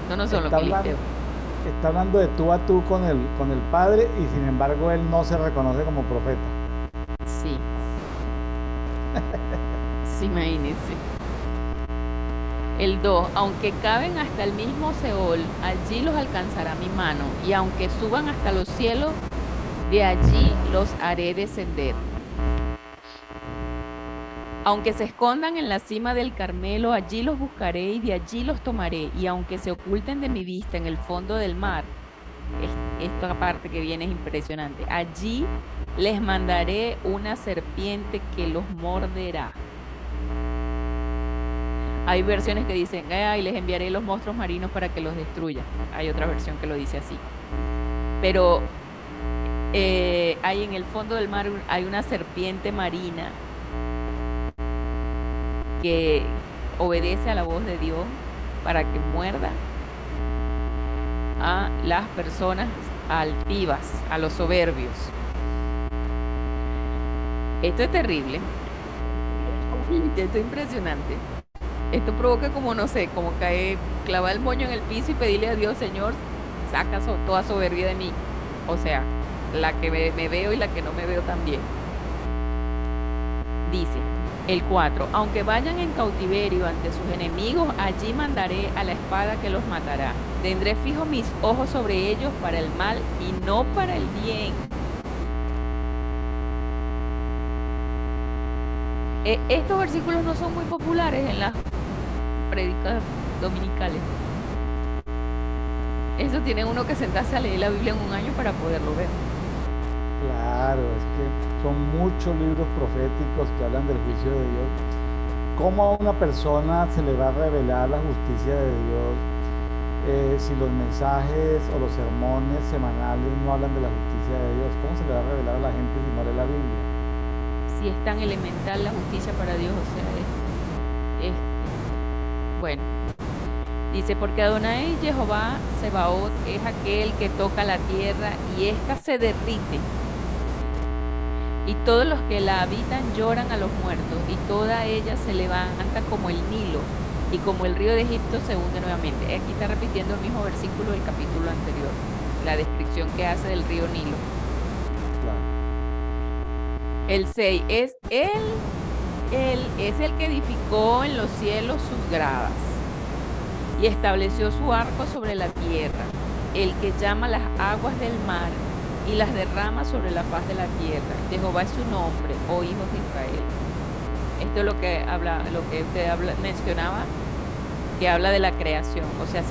esto no son los filisteos. Está hablando de tú a tú con el Padre, y sin embargo él no se reconoce como profeta. Sí. Sí, imagínense. El 2, aunque caben hasta el mismo Seol, allí los alcanzará mi mano, y aunque suban hasta los cielos, de allí los haré descender. Aunque se escondan en la cima del Carmelo, allí los buscaré y de allí los tomaré. Y aunque se oculten de mi vista en el fondo del mar, esta parte que viene es impresionante, allí les mandaré una serpiente que los morderá. Hay versiones que dicen, y les enviaré los monstruos marinos para que los destruyan. Hay otra versión que lo dice así. Pero hay en el fondo del mar, hay una serpiente marina que obedece a la voz de Dios para que muerda a las personas altivas, a los soberbios. Esto es terrible. Esto es impresionante. Esto provoca como, no sé, como caer, clavar el moño en el piso y pedirle a Dios, Señor, saca toda soberbia de mí. O sea, la que me veo y la que no me veo también. Dice el 4, aunque vayan en cautiverio ante sus enemigos, allí mandaré a la espada que los matará. Tendré fijo mis ojos sobre ellos para el mal y no para el bien. Estos versículos no son muy populares en las prédicas dominicales. Eso tiene uno que sentarse a leer la Biblia en un año para poderlo ver. Claro, es que son muchos libros proféticos que hablan del juicio de Dios. ¿Cómo a una persona se le va a revelar la justicia de Dios si los mensajes o los sermones semanales no hablan de la justicia de Dios? ¿Cómo se le va a revelar a la gente si no lee la Biblia? Si es tan elemental la justicia para Dios, o sea, bueno. Dice, porque Adonai Jehová Sebaot es aquel que toca la tierra y ésta se derrite. Y todos los que la habitan lloran a los muertos, y toda ella se levanta como el Nilo, y como el río de Egipto se hunde nuevamente. Aquí está repitiendo el mismo versículo del capítulo anterior, la descripción que hace del río Nilo. Claro. El 6, es el que edificó en los cielos sus gradas, y estableció su arco sobre la tierra, el que llama las aguas del mar y las derrama sobre la faz de la tierra. Jehová es su nombre, oh hijos de Israel. Esto es lo que usted mencionaba, que habla de la creación. O sea,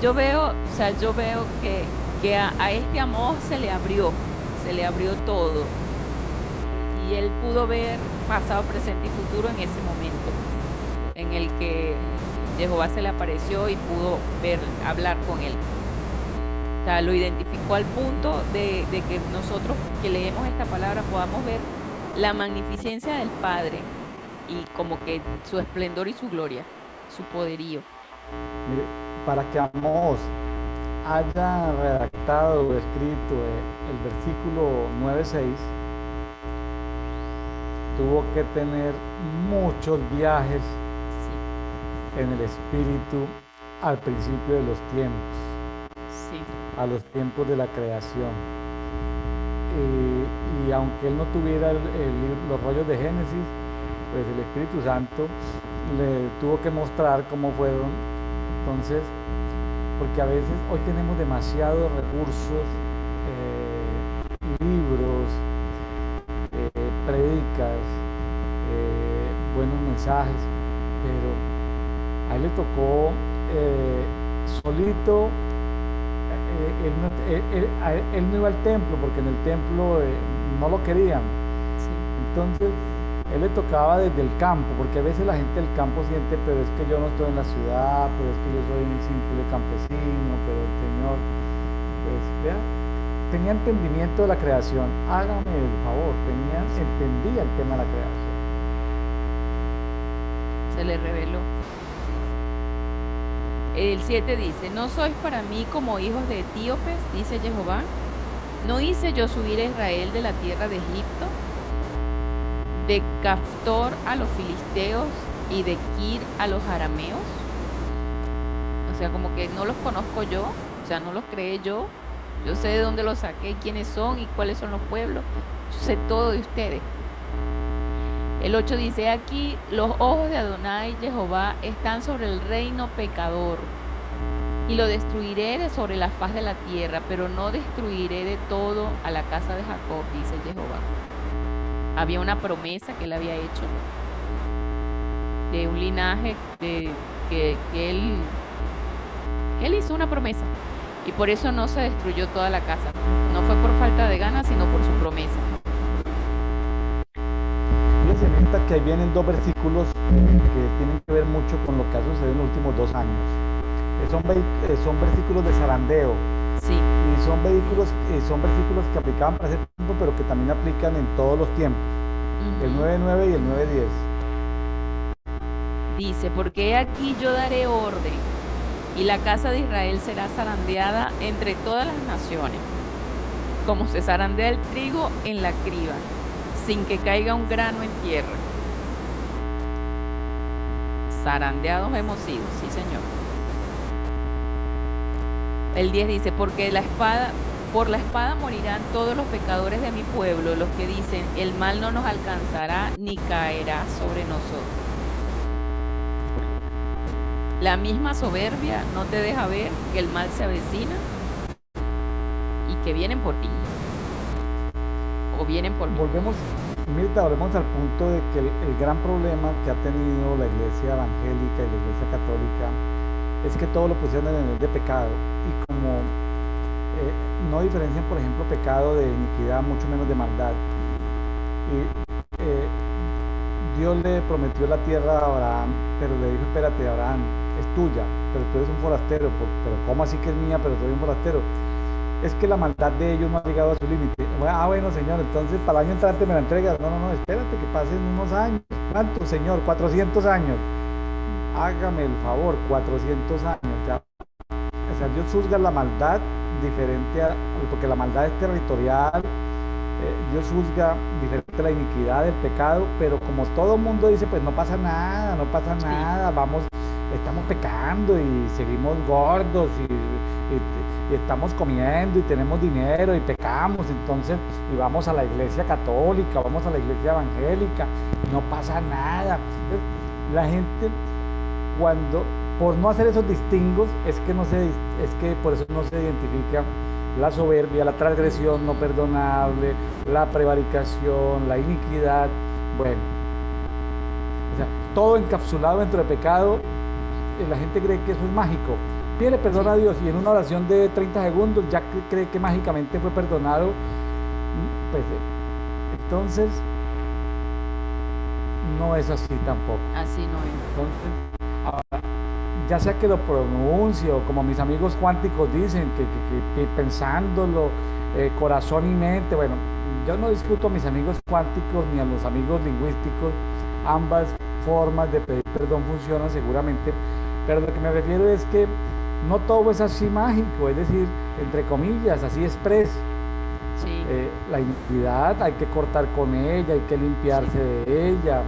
yo veo que a este amor se le abrió todo. Y él pudo ver pasado, presente y futuro en ese momento en el que Jehová se le apareció y pudo hablar con él. O sea, lo identificó al punto de que nosotros que leemos esta palabra podamos ver la magnificencia del Padre y como que su esplendor y su gloria, su poderío. Mire, para que Amós haya redactado o escrito el versículo 9:6, tuvo que tener muchos viajes en el Espíritu al principio de los tiempos. A los tiempos de la creación. Y aunque él no tuviera los rollos de Génesis, pues el Espíritu Santo le tuvo que mostrar cómo fueron. Entonces, porque a veces hoy tenemos demasiados recursos, libros, predicas, buenos mensajes, pero a él le tocó solito. Él no iba al templo porque en el templo no lo querían. Sí. Entonces él le tocaba desde el campo, porque a veces la gente del campo siente, pero es que yo no estoy en la ciudad, pero es que yo soy un simple campesino, pero el Señor, pues vea, tenía entendimiento de la creación. Hágame el favor, entendía el tema de la creación. Se le reveló. El 7 dice, ¿no sois para mí como hijos de etíopes? Dice Jehová. ¿No hice yo subir a Israel de la tierra de Egipto? De Caftor a los filisteos y de Kir a los arameos. O sea, como que no los conozco yo, o sea, no los creé yo. Yo sé de dónde los saqué, quiénes son y cuáles son los pueblos. Yo sé todo de ustedes. El 8 dice, aquí los ojos de Adonai Jehová están sobre el reino pecador, y lo destruiré de sobre la faz de la tierra, pero no destruiré de todo a la casa de Jacob, dice Jehová. Había una promesa que él había hecho de un linaje que él hizo una promesa, y por eso no se destruyó toda la casa. No fue por falta de ganas, sino por su promesa. Fíjense que ahí vienen dos versículos que tienen que ver mucho con lo que ha sucedido en los últimos 2 años. Son versículos de zarandeo. Sí. Y son versículos que aplicaban para ese tiempo, pero que también aplican en todos los tiempos. El 9:9 y el 9:10. Dice, porque aquí yo daré orden, y la casa de Israel será zarandeada entre todas las naciones, como se zarandea el trigo en la criba. sin que caiga un grano en tierra. Zarandeados hemos sido, sí, señor. El 10 dice, por la espada morirán todos los pecadores de mi pueblo, los que dicen, el mal no nos alcanzará ni caerá sobre nosotros. La misma soberbia no te deja ver que el mal se avecina y que vienen por ti. O vienen por mí. Mirta, volvemos al punto de que el gran problema que ha tenido la iglesia evangélica y la iglesia católica es que todo lo pusieron en el nivel de pecado. Y como no diferencian, por ejemplo, pecado de iniquidad, mucho menos de maldad. Y Dios le prometió la tierra a Abraham, pero le dijo, espérate, Abraham, es tuya, pero tú eres un forastero. Pero ¿cómo así que es mía, pero soy un forastero? Es que la maldad de ellos no ha llegado a su límite. Bueno, Señor, entonces para el año entrante me la entregas. No, espérate que pasen unos años. ¿Cuánto, Señor? 400 años. Hágame el favor, 400 años. Ya. O sea, Dios juzga la maldad diferente porque la maldad es territorial. Dios juzga diferente la iniquidad, el pecado, pero como todo el mundo dice, pues no pasa nada, estamos pecando y seguimos gordos y estamos comiendo y tenemos dinero y pecamos, entonces, y vamos a la iglesia católica, vamos a la iglesia evangélica, no pasa nada. Entonces, la gente, por no hacer esos distingos, es que por eso no se identifica la soberbia, la transgresión no perdonable, la prevaricación, la iniquidad. Bueno, o sea, todo encapsulado dentro del pecado. La gente cree que eso es mágico. Pídele perdón a Dios y en una oración de 30 segundos ya cree que mágicamente fue perdonado. Pues, entonces, no es así tampoco. Así no es. Entonces, ahora, ya sea que lo pronuncie o como mis amigos cuánticos dicen, que pensándolo, corazón y mente, bueno, yo no discuto a mis amigos cuánticos ni a los amigos lingüísticos, ambas formas de pedir perdón funcionan seguramente, pero lo que me refiero es que no todo es así mágico, es decir, entre comillas, así express. Sí. La iniquidad hay que cortar con ella, hay que limpiarse de ella.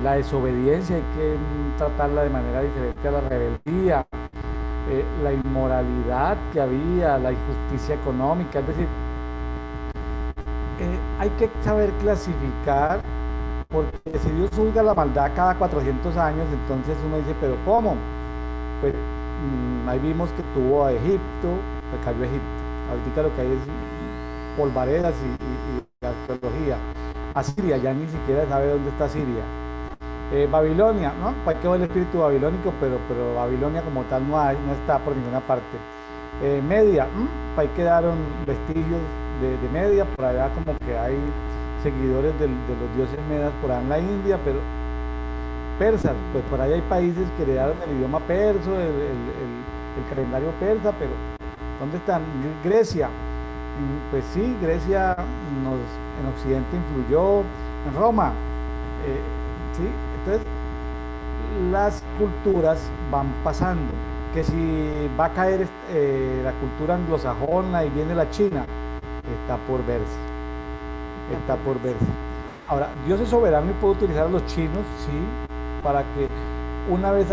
La desobediencia hay que tratarla de manera diferente a la rebeldía, la inmoralidad que había, la injusticia económica, es decir, hay que saber clasificar, porque si Dios juzga la maldad cada 400 años, entonces uno dice, ¿pero cómo? Pues ahí vimos que tuvo a Egipto, le cayó a Egipto, ahorita lo que hay es polvaredas y arqueología. A Siria, ya ni siquiera sabe dónde está Siria. Babilonia, ¿no? Ahí quedó el espíritu babilónico, pero Babilonia como tal no está por ninguna parte. Media, ahí quedaron vestigios de Media, por allá como que hay seguidores de los dioses medas por allá en la India, pero persas, pues por ahí hay países que heredaron el idioma perso, el calendario persa, pero ¿dónde están? Grecia, pues sí, Grecia en Occidente influyó, en Roma, sí. Entonces, las culturas van pasando, que si va a caer la cultura anglosajona y viene la china, está por verse. Ahora, Dios es soberano y puede utilizar a los chinos, sí, para que una vez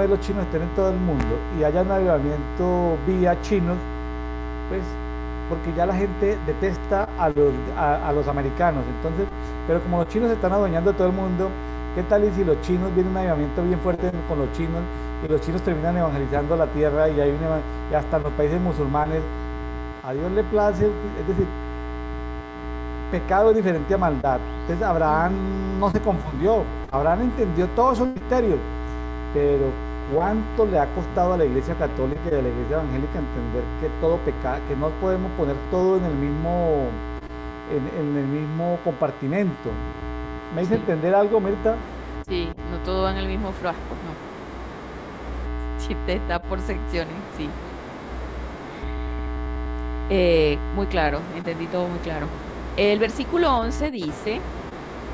los chinos estén en todo el mundo y haya un avivamiento vía chinos, pues, porque ya la gente detesta a los americanos, entonces, pero como los chinos se están adueñando de todo el mundo, ¿qué tal y si los chinos viene un avivamiento bien fuerte con los chinos y los chinos terminan evangelizando la tierra y hasta en los países musulmanes? A Dios le place, es decir, pecado es diferente a maldad. Entonces Abraham no se confundió, Abraham entendió todos esos misterios, pero ¿cuánto le ha costado a la Iglesia Católica y a la Iglesia Evangélica entender que todo pecado, que no podemos poner todo en el mismo compartimento? ¿Me hice entender algo, Mirta? Sí, no todo va en el mismo frasco, no. Si te está por secciones, sí. Muy claro, entendí todo muy claro. El versículo 11 dice,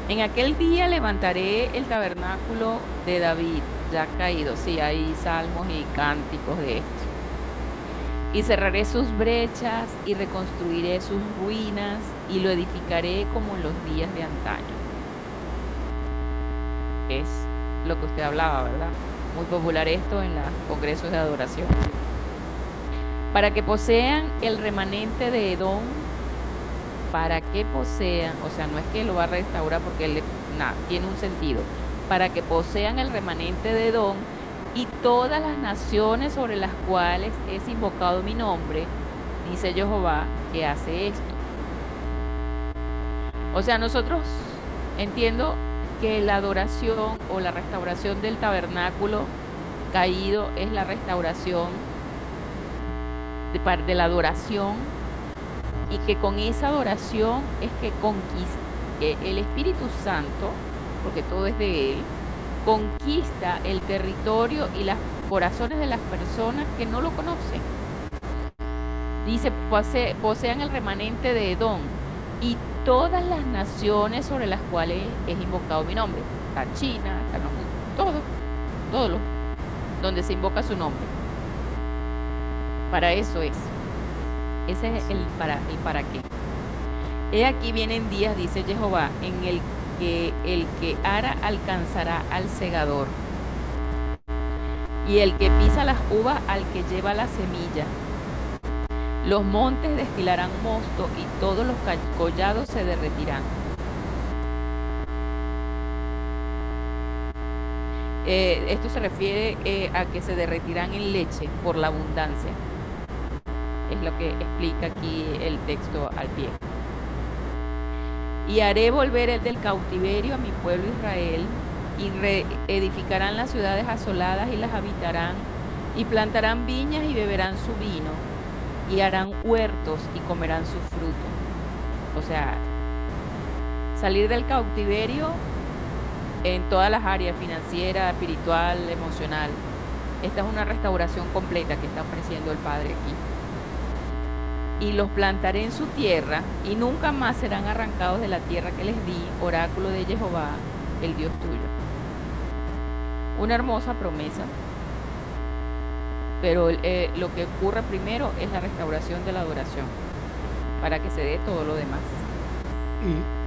en aquel día levantaré el tabernáculo de David, ya caído. Sí, hay salmos y cánticos de esto. Y cerraré sus brechas y reconstruiré sus ruinas y lo edificaré como en los días de antaño. Es lo que usted hablaba, ¿verdad? Muy popular esto en los congresos de adoración. Para que posean el remanente de Edom, para que posean, o sea, no es que lo va a restaurar porque tiene un sentido. Para que posean el remanente de Edom y todas las naciones sobre las cuales es invocado mi nombre, dice Jehová, que hace esto. O sea, nosotros entiendo que la adoración o la restauración del tabernáculo caído es la restauración de la adoración, y que con esa adoración es que el Espíritu Santo, porque todo es de Él, conquista el territorio y los corazones de las personas que no lo conocen. Dice, posean el remanente de Edom y todas las naciones sobre las cuales es invocado mi nombre. Está China, está todo donde se invoca su nombre. Para eso es. Ese es el para qué. He aquí vienen días, dice Jehová, en el que ara alcanzará al segador, y el que pisa las uvas al que lleva la semilla. Los montes destilarán mosto y todos los collados se derretirán. Esto se refiere a que se derretirán en leche por la abundancia. Es lo que explica aquí el texto al pie. Y haré volver el del cautiverio a mi pueblo Israel, y reedificarán las ciudades asoladas y las habitarán, y plantarán viñas y beberán su vino, y harán huertos y comerán su fruto. O sea, salir del cautiverio en todas las áreas, financiera, espiritual, emocional. Esta es una restauración completa que está ofreciendo el Padre aquí. Y los plantaré en su tierra, y nunca más serán arrancados de la tierra que les di, oráculo de Jehová, el Dios tuyo. Una hermosa promesa, pero lo que ocurre primero es la restauración de la adoración, para que se dé todo lo demás.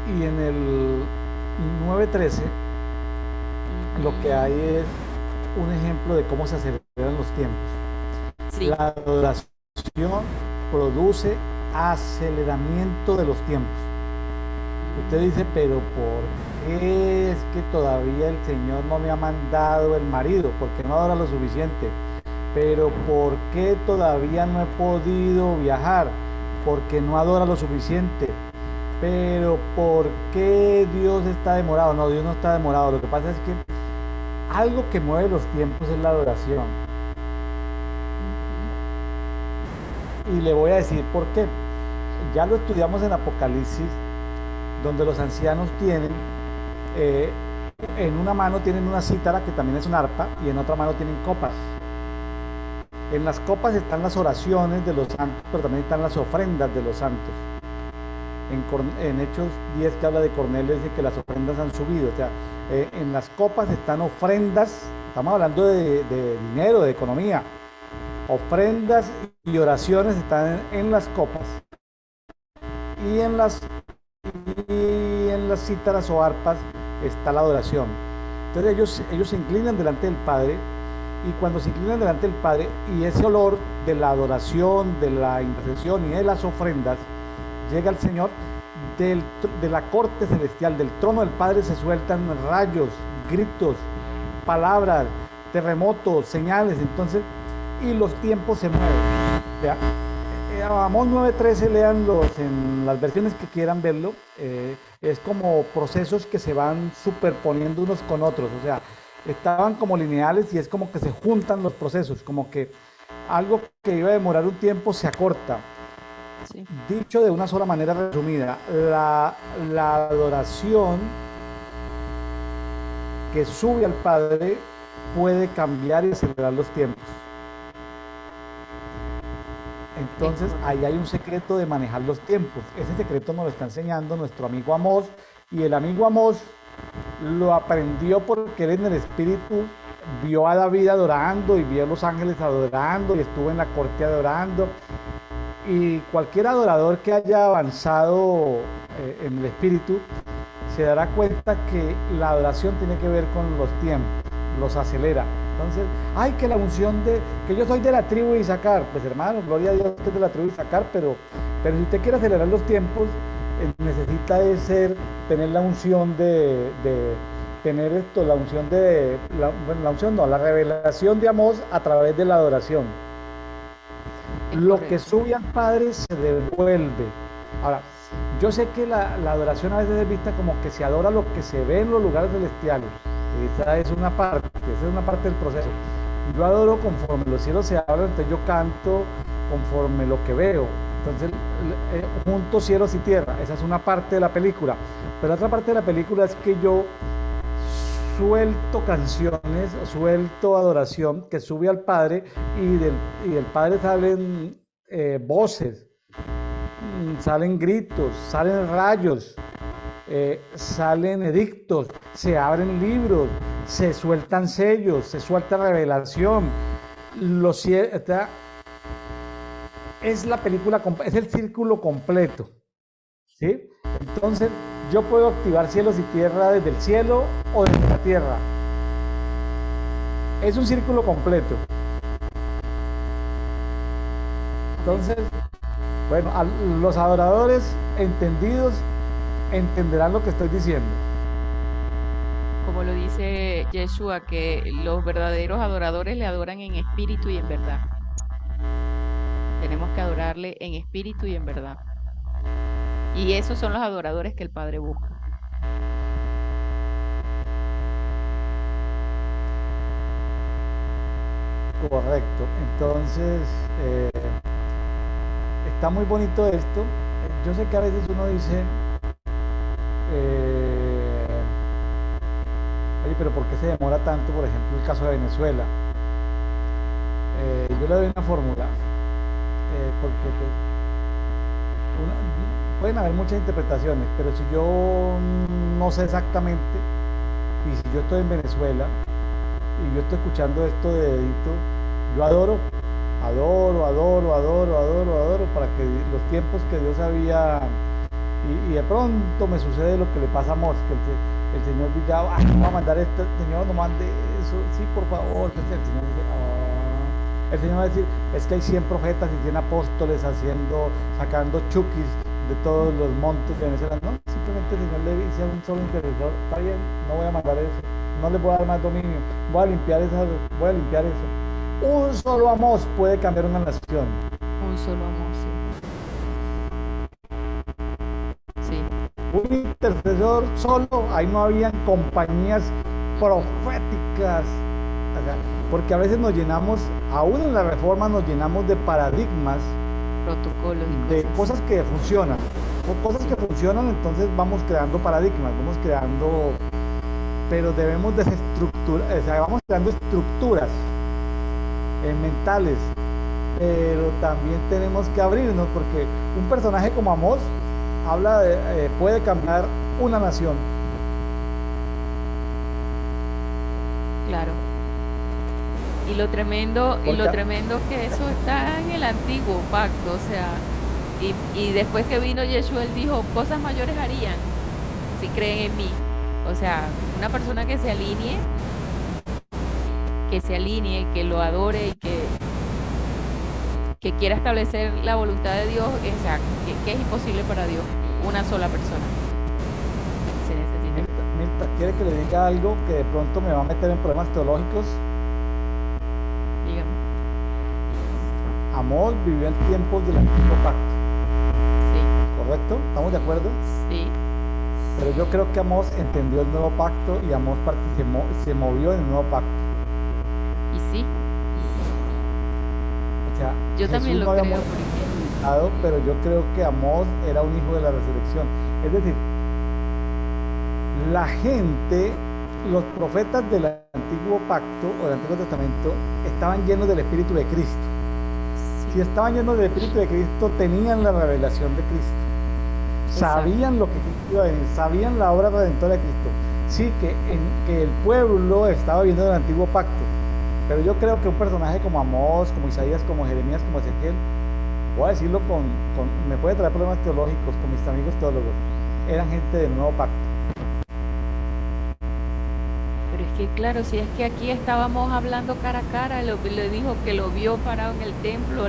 Y en el 9:13, lo que hay es un ejemplo de cómo se aceleran los tiempos. Sí. La adoración produce aceleramiento de los tiempos. Usted dice, pero ¿por qué es que todavía el Señor no me ha mandado el marido? ¿Por qué no adora lo suficiente? Pero ¿por qué todavía no he podido viajar? Porque no adora lo suficiente. Pero ¿por qué Dios está demorado? No, Dios no está demorado. Lo que pasa es que algo que mueve los tiempos es la adoración. Y le voy a decir por qué. Ya lo estudiamos en Apocalipsis, donde los ancianos tienen, en una mano tienen una cítara, que también es un arpa, y en otra mano tienen copas. En las copas están las oraciones de los santos, pero también están las ofrendas de los santos. En Hechos 10, que habla de Cornelio, dice que las ofrendas han subido. O sea, en las copas están ofrendas, estamos hablando de dinero, de economía. Ofrendas y oraciones están en las copas, y en las cítaras o arpas está la adoración. Entonces ellos se inclinan delante del Padre, y cuando se inclinan delante del Padre, y ese olor de la adoración, de la intercesión y de las ofrendas llega al Señor, de la corte celestial, del trono del Padre, se sueltan rayos, gritos, palabras, terremotos, señales. Entonces, y los tiempos se mueven. Amós 9:13, léanlos en las versiones que quieran verlo. Es como procesos que se van superponiendo unos con otros. O sea, estaban como lineales, y es como que se juntan los procesos, como que algo que iba a demorar un tiempo se acorta. Sí. Dicho de una sola manera resumida, la adoración que sube al Padre puede cambiar y acelerar los tiempos. Entonces, ahí hay un secreto de manejar los tiempos. Ese secreto nos lo está enseñando nuestro amigo Amós, y el amigo Amós lo aprendió porque él en el Espíritu vio a David adorando y vio a los ángeles adorando y estuvo en la corte adorando. Y cualquier adorador que haya avanzado en el espíritu se dará cuenta que la adoración tiene que ver con los tiempos, los acelera. Entonces, ay, que la unción que yo soy de la tribu de Isaacar. Pues hermano, gloria a Dios que es de la tribu de Isaacar, pero si usted quiere acelerar los tiempos, necesita tener la unción tener esto, la unción la unción no, la revelación de Amós a través de la adoración. Lo que sube al Padre se devuelve. Ahora, yo sé que la adoración a veces es vista como que se adora lo que se ve en los lugares celestiales. Esa es una parte del proceso. Yo adoro conforme los cielos se abren, entonces yo canto conforme lo que veo. Entonces, junto cielos y tierra, esa es una parte de la película. Pero la otra parte de la película es que yo suelto canciones, suelto adoración que sube al Padre y del Padre salen voces, salen gritos, salen rayos, salen edictos, se abren libros, se sueltan sellos, se suelta revelación. Es la película, es el círculo completo, ¿sí? Entonces, yo puedo activar cielos y tierra desde el cielo o desde la tierra. Es un círculo completo. Entonces, bueno, los adoradores entendidos entenderán lo que estoy diciendo. Como lo dice Yeshua, que los verdaderos adoradores le adoran en espíritu y en verdad. Tenemos que adorarle en espíritu y en verdad. Y esos son los adoradores que el Padre busca. Correcto. Entonces, está muy bonito esto. Yo sé que a veces uno dice, oye, pero ¿por qué se demora tanto? Por ejemplo, el caso de Venezuela. Yo le doy una fórmula, porque pueden haber muchas interpretaciones, pero si yo no sé exactamente, y si yo estoy en Venezuela y yo estoy escuchando esto de dedito, yo adoro para que los tiempos que Dios había, y de pronto me sucede lo que le pasa a Mos, que el Señor diga, no va a mandar esto, Señor, no mande eso, sí, por favor. Entonces el Señor dice, el Señor va a decir, es que hay 100 profetas y 100 apóstoles sacando chukis de todos los montes de Venezuela. No, simplemente el Señor le dice a un solo intercesor, está bien, no voy a mandar eso, no les voy a dar más dominio, voy a limpiar eso. Un solo Amós puede cambiar una nación. Un solo Amós, sí. Sí. Un intercesor solo, ahí no habían compañías proféticas. O sea, porque a veces nos llenamos, aún en la reforma nos llenamos de paradigmas, protocolos y de cosas que funcionan. Cosas que funcionan, entonces vamos creando paradigmas, pero debemos desestructurar, o sea, vamos creando estructuras mentales, pero también tenemos que abrirnos, porque un personaje como Amós puede cambiar una nación. Claro. Y lo tremendo es que eso está en el antiguo pacto, o sea, y después que vino Yeshua, él dijo, cosas mayores harían si creen en mí. O sea, una persona que se alinee, que lo adore y que quiera establecer la voluntad de Dios, o sea, que es imposible para Dios, una sola persona. Se necesita. Mirta, ¿quiere que le diga algo que de pronto me va a meter en problemas teológicos? Dígame. Amós vivió en tiempos del antiguo pacto. Sí. ¿Correcto? ¿Estamos de acuerdo? Sí. Pero yo creo que Amós entendió el nuevo pacto y Amós se movió en el nuevo pacto. Y sí. O sea, yo Jesús también lo no había creo. Porque... pero yo creo que Amós era un hijo de la resurrección. Es decir, la gente, los profetas del antiguo pacto o del antiguo testamento estaban llenos del Espíritu de Cristo. Sí. Si estaban llenos del Espíritu de Cristo, tenían la revelación de Cristo. Sabían lo que Cristo iba a venir, sabían la obra redentora de Cristo. Sí, que el pueblo estaba viviendo en el antiguo pacto, pero yo creo que un personaje como Amós, como Isaías, como Jeremías, como Ezequiel, voy a decirlo me puede traer problemas teológicos con mis amigos teólogos, eran gente del nuevo pacto. Pero es que claro, si es que aquí estábamos hablando cara a cara, le dijo que lo vio parado en el templo,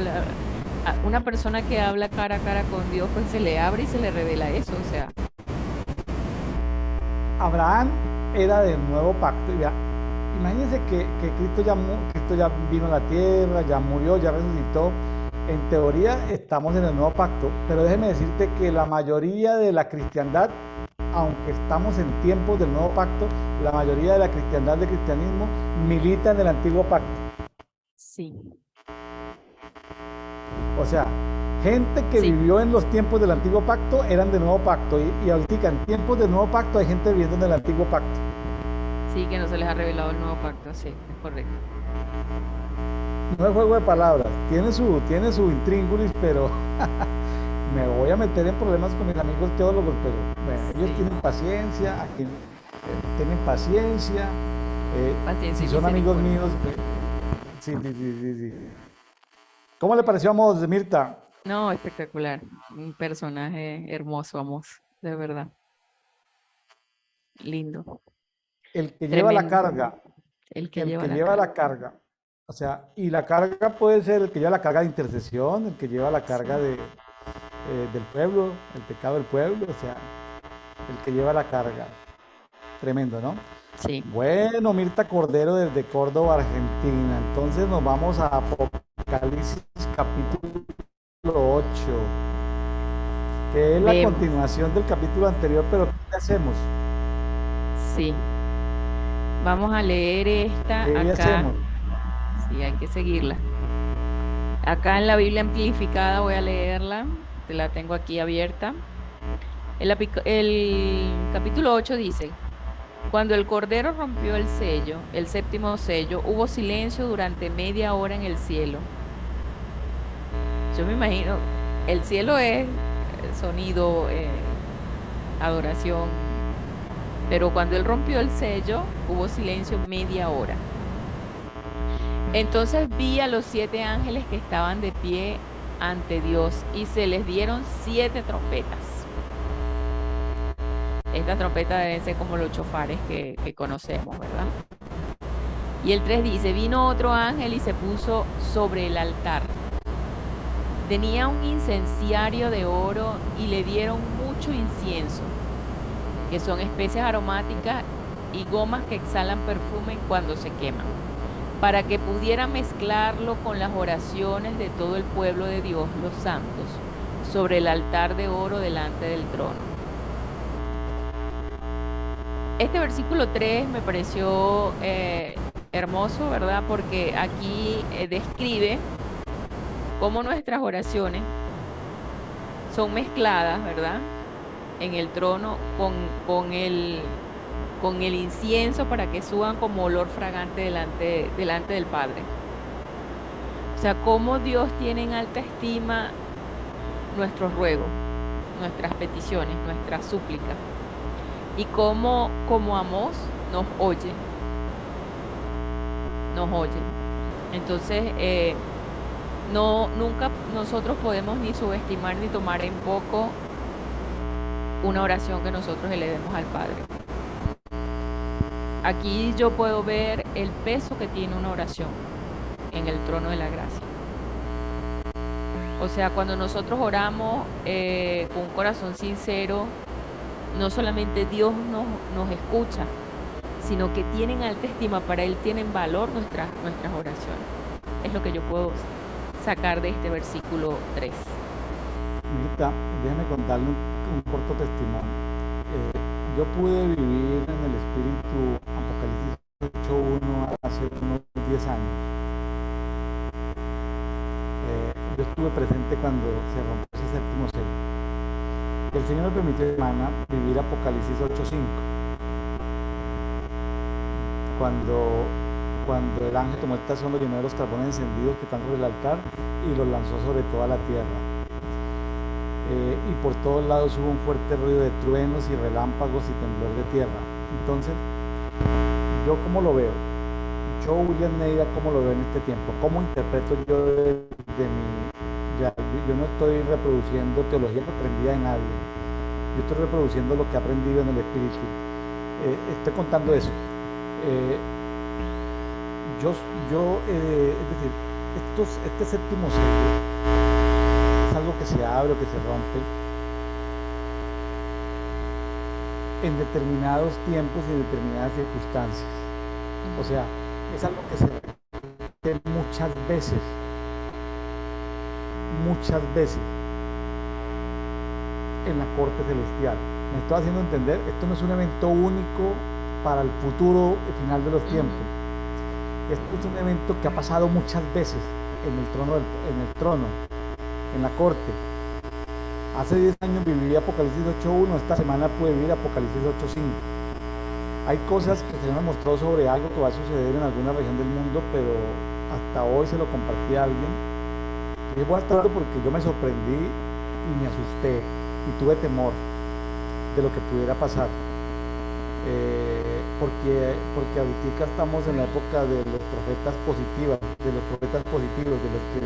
una persona que habla cara a cara con Dios, pues se le abre y se le revela eso, o sea. Abraham era del nuevo pacto. Ya, imagínense que Cristo ya vino a la tierra, ya murió, ya resucitó. En teoría estamos en el nuevo pacto, pero déjeme decirte que la mayoría de la cristiandad, aunque estamos en tiempos del nuevo pacto, la mayoría de la cristiandad, del cristianismo, milita en el antiguo pacto. Sí. O sea, gente que vivió en los tiempos del antiguo pacto eran del nuevo pacto, y ahorita en tiempos del nuevo pacto hay gente viviendo en el antiguo pacto. Sí, que no se les ha revelado el nuevo pacto, sí, es correcto. No es juego de palabras, tiene su intríngulis, pero me voy a meter en problemas con mis amigos teólogos, pero bueno, ellos tienen paciencia, aquí tienen paciencia, si son amigos míos, pues, sí. ¿Cómo le pareció a Amós, Mirta? No, espectacular, un personaje hermoso, Amós, de verdad. Lindo. El que lleva la carga, el que lleva la carga. O sea, y la carga puede ser el que lleva la carga de intercesión, el que lleva la carga del pueblo, el pecado del pueblo, o sea, el que lleva la carga. Tremendo, ¿no? Sí. Bueno, Mirta Cordero desde Córdoba, Argentina. Entonces nos vamos a Apocalipsis capítulo 8, que es la continuación del capítulo anterior, pero ¿qué hacemos? Sí. Vamos a leer esta ¿Qué acá. hacemos? Sí, hay que seguirla. Acá en la Biblia amplificada voy a leerla, te la tengo aquí abierta. El capítulo 8 dice: cuando el Cordero rompió el sello, el séptimo sello, hubo silencio durante media hora en el cielo. Yo me imagino, el cielo es sonido, adoración, pero cuando él rompió el sello, hubo silencio media hora. Entonces vi a los 7 ángeles que estaban de pie ante Dios y se les dieron 7 trompetas. Estas trompetas deben ser como los chofares que conocemos, ¿verdad? Y el 3 dice: vino otro ángel y se puso sobre el altar. Tenía un incenciario de oro y le dieron mucho incienso, que son especias aromáticas y gomas que exhalan perfume cuando se queman, para que pudiera mezclarlo con las oraciones de todo el pueblo de Dios, los santos, sobre el altar de oro delante del trono. Este versículo 3 me pareció hermoso, ¿verdad? Porque aquí describe cómo nuestras oraciones son mezcladas, ¿verdad?, en el trono con el incienso, para que suban como olor fragante delante del Padre. O sea, cómo Dios tiene en alta estima nuestros ruegos, nuestras peticiones, nuestras súplicas, y cómo como Amós nos oye. Entonces, nunca nosotros podemos ni subestimar ni tomar en poco una oración que nosotros elevemos al Padre. Aquí yo puedo ver el peso que tiene una oración en el trono de la gracia. O sea, cuando nosotros oramos con un corazón sincero, no solamente Dios nos escucha, sino que tienen alta estima para Él, tienen valor nuestras oraciones. Es lo que yo puedo sacar de este versículo 3. Mirta, déjame contarle un corto testimonio. Yo pude vivir en el espíritu Apocalipsis 8.1 hace unos 10 años. Yo estuve presente cuando se rompió ese séptimo sello. El Señor me permitió, hermana, vivir Apocalipsis 8.5. Cuando el ángel tomó el tazón, lo llenó de los carbones encendidos que están sobre el altar y los lanzó sobre toda la tierra. Y por todos lados hubo un fuerte ruido de truenos y relámpagos y temblor de tierra. Entonces, ¿yo cómo lo veo? Yo, William Neira, ¿cómo lo veo en este tiempo? ¿Cómo interpreto yo desde mi... yo no estoy reproduciendo teología que aprendida de nadie. Yo estoy reproduciendo lo que he aprendido en el Espíritu. Estoy contando eso. Es decir, este séptimo sello es algo que se abre o que se rompe en determinados tiempos y en determinadas circunstancias. O sea, es algo que se repite muchas veces en la corte celestial. Me estoy haciendo entender, esto no es un evento único para el futuro final de los tiempos. Esto es un evento que ha pasado muchas veces en el trono, en la corte. Hace 10 años viví Apocalipsis 8.1, esta semana pude vivir Apocalipsis 8.5. Hay cosas que se me han mostrado sobre algo que va a suceder en alguna región del mundo, pero hasta hoy se lo compartí a alguien. Y voy a estar porque yo me sorprendí y me asusté y tuve temor de lo que pudiera pasar. Porque ahorita estamos en la época de los profetas positivos, de los que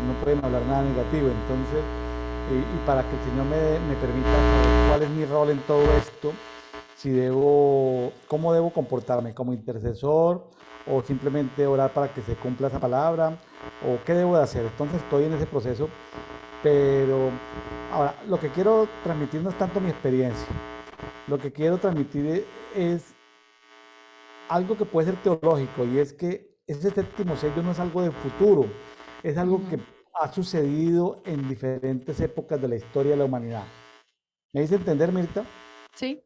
no pueden hablar nada negativo. Entonces, y para que el Señor me permita saber cuál es mi rol en todo esto, cómo debo comportarme, como intercesor o simplemente orar para que se cumpla esa palabra, o qué debo de hacer. Entonces estoy en ese proceso, pero ahora lo que quiero transmitir no es tanto mi experiencia, lo que quiero transmitir es algo que puede ser teológico, y es que ese séptimo sello no es algo del futuro, es algo que ha sucedido en diferentes épocas de la historia de la humanidad. ¿Me hice entender, Mirta? Sí,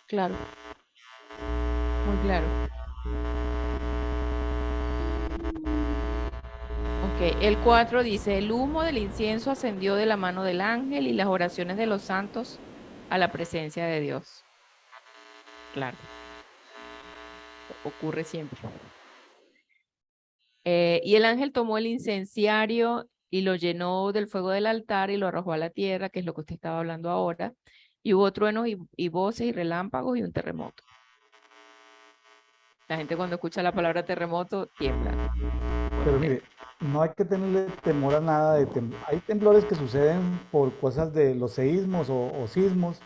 claro, muy claro. Ok, el 4 dice, el humo del incienso ascendió de la mano del ángel y las oraciones de los santos a la presencia de Dios. Claro, ocurre siempre. Y el ángel tomó el incenciario y lo llenó del fuego del altar y lo arrojó a la tierra, que es lo que usted estaba hablando ahora. Y hubo truenos y voces y relámpagos y un terremoto. La gente cuando escucha la palabra terremoto tiembla. Pero mire, no hay que tenerle temor a nada de hay temblores que suceden por cosas de los seísmos o sismos,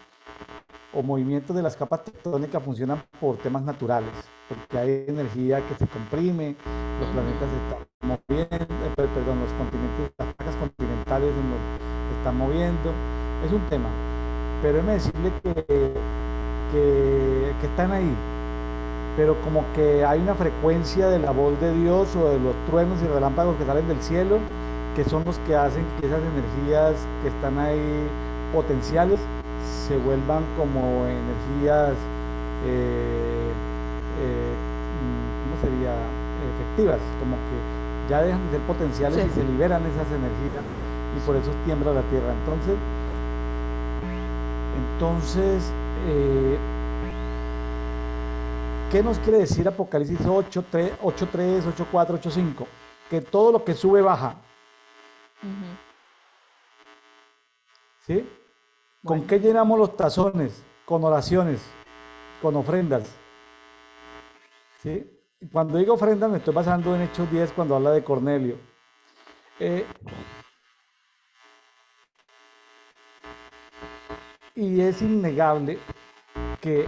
o movimientos de las capas tectónicas funcionan por temas naturales, porque hay energía que se comprime, los planetas se están moviendo, perdón, los continentes, las placas continentales se están moviendo, es un tema, pero déjeme decirle que están ahí, pero como que hay una frecuencia de la voz de Dios o de los truenos y relámpagos que salen del cielo, que son los que hacen que esas energías que están ahí potenciales se vuelvan como energías, ¿cómo sería? Efectivas, como que ya dejan de ser potenciales y se liberan esas energías, y por eso tiembla la tierra. Entonces, ¿qué nos quiere decir Apocalipsis 8.3, 8.4, 8.5? Que todo lo que sube baja. ¿Sí? ¿Con qué llenamos los tazones? Con oraciones, con ofrendas. ¿Sí? Cuando digo ofrendas me estoy basando en Hechos 10 cuando habla de Cornelio. Y es innegable que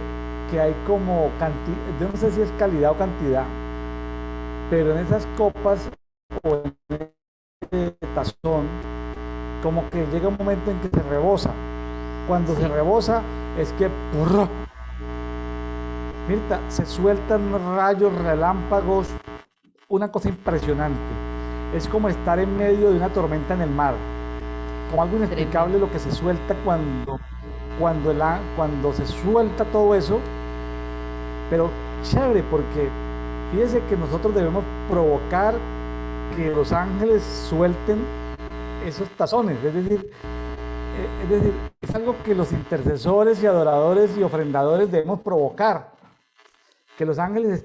hay como cantidad, yo no sé si es calidad o cantidad, pero en esas copas o en ese tazón, como que llega un momento en que se rebosa. Cuando se rebosa es que Mirta, se sueltan rayos, relámpagos, una cosa impresionante. Es como estar en medio de una tormenta en el mar, como algo inexplicable lo que se suelta cuando se suelta todo eso, pero chévere, porque fíjese que nosotros debemos provocar que los ángeles suelten esos tazones, es decir, es algo que los intercesores y adoradores y ofrendadores debemos provocar, que los ángeles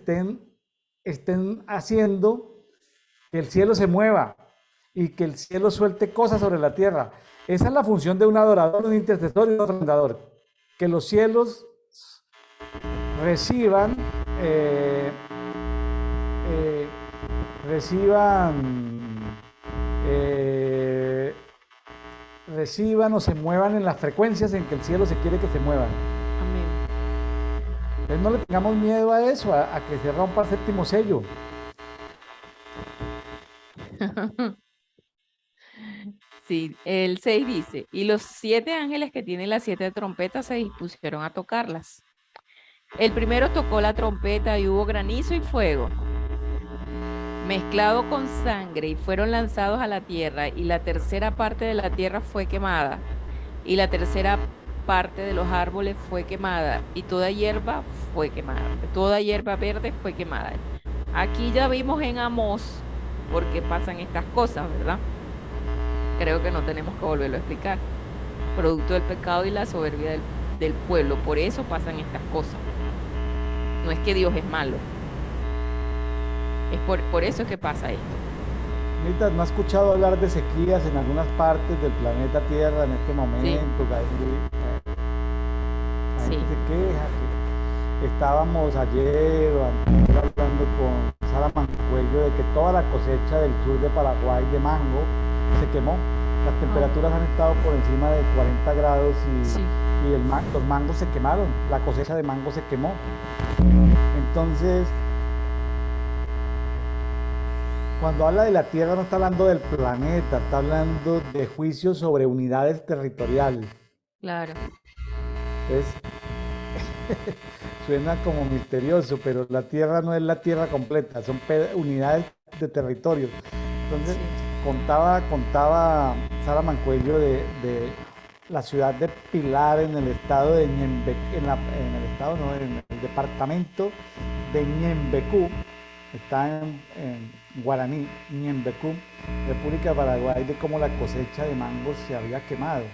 estén haciendo que el cielo se mueva y que el cielo suelte cosas sobre la tierra. Esa es la función de un adorador, un intercesor y un ofrendador, que los cielos reciban, eh, eh, reciban, eh, reciban o se muevan en las frecuencias en que el cielo se quiere que se muevan. Amén. Entonces no le tengamos miedo a eso, a que se rompa el séptimo sello. Sí, el 6 dice, y los 7 ángeles que tienen las 7 trompetas se dispusieron a tocarlas. El primero tocó la trompeta y hubo granizo y fuego, mezclado con sangre, y fueron lanzados a la tierra, y la tercera parte de la tierra fue quemada, y la tercera parte de los árboles fue quemada, y toda hierba fue quemada, toda hierba verde fue quemada. Aquí ya vimos en Amós por qué pasan estas cosas, ¿verdad? Creo que no tenemos que volverlo a explicar. Producto del pecado y la soberbia del pueblo. Por eso pasan estas cosas. No es que Dios es malo. Es por eso es que pasa esto. Anita, ¿no has escuchado hablar de sequías en algunas partes del planeta Tierra en este momento? Sí. La Sí. gente se queja que estábamos ayer o antes hablando con Sara Mancuello de que toda la cosecha del sur de Paraguay de mango se quemó. Las temperaturas han estado por encima de 40 grados Sí. y los mangos se quemaron, la cosecha de mango se quemó. Entonces, cuando habla de la Tierra no está hablando del planeta, está hablando de juicios sobre unidades territoriales. Claro. Entonces, suena como misterioso, pero la Tierra no es la Tierra completa, son unidades de territorios. Entonces, Sí. contaba Sara Mancuello de la ciudad de Pilar en el estado de Ñembe, en el estado, no, en el departamento de Ñembecú, está en guaraní, Ñembecú, República de Paraguay, de cómo la cosecha de mangos se había quemado.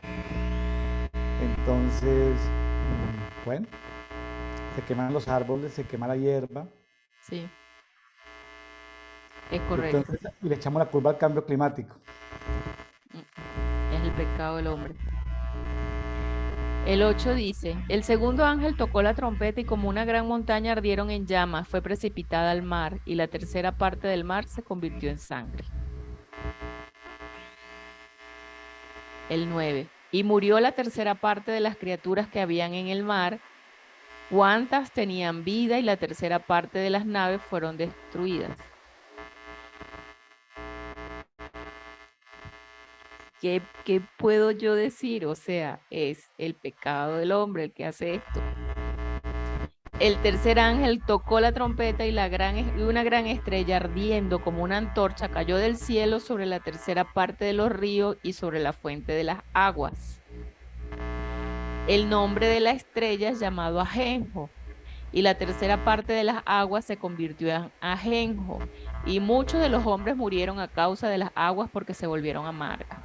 Entonces, bueno, se queman los árboles, se quema la hierba. Sí. Es correcto. Entonces, y le echamos la culpa al cambio climático. Es el pecado del hombre. El 8 dice, el segundo ángel tocó la trompeta y como una gran montaña ardieron en llamas, fue precipitada al mar y la tercera parte del mar se convirtió en sangre. El 9, y murió la tercera parte de las criaturas que habían en el mar, cuantas tenían vida, y la tercera parte de las naves fueron destruidas. ¿Qué puedo yo decir? O sea, es el pecado del hombre el que hace esto. El tercer ángel tocó la trompeta y una gran estrella ardiendo como una antorcha cayó del cielo sobre la tercera parte de los ríos y sobre la fuente de las aguas. El nombre de la estrella es llamado Ajenjo, y la tercera parte de las aguas se convirtió en ajenjo, y muchos de los hombres murieron a causa de las aguas porque se volvieron amargas.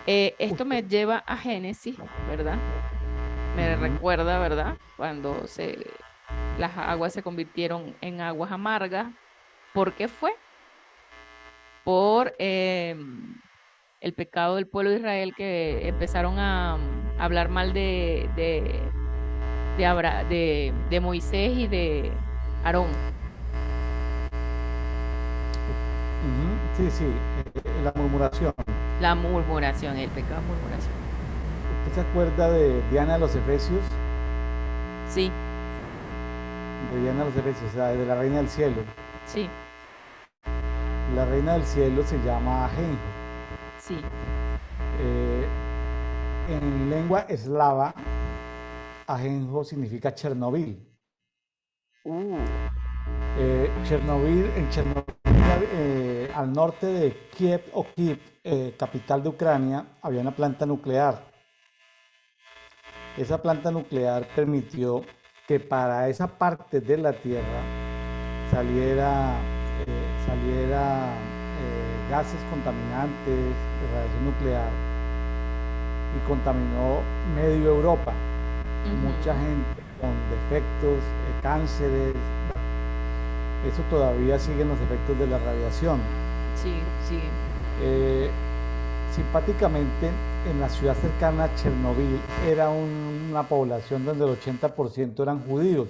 Esto me lleva a Génesis, ¿verdad? Me recuerda, ¿verdad? Cuando las aguas se convirtieron en aguas amargas. ¿Por qué fue? Por el pecado del pueblo de Israel, que empezaron a hablar mal de Moisés y de Aarón. Sí, sí, la murmuración. La murmuración, el pecado de murmuración. ¿Usted se acuerda de Diana de los Efesios? Sí, De Diana de los Efesios, o sea, de la Reina del Cielo. sí, La Reina del Cielo se llama Ajenjo. sí. En lengua eslava, Ajenjo significa Chernobyl. Chernobyl, al norte de Kiev o Kiev, capital de Ucrania, había una planta nuclear. Esa planta nuclear permitió que para esa parte de la Tierra saliera gases contaminantes de radiación nuclear y contaminó medio Europa. Mucha gente con defectos, cánceres. Eso todavía siguen los efectos de la radiación. Sí, sí. Simpáticamente, en la ciudad cercana a Chernobyl era una población donde el 80% eran judíos.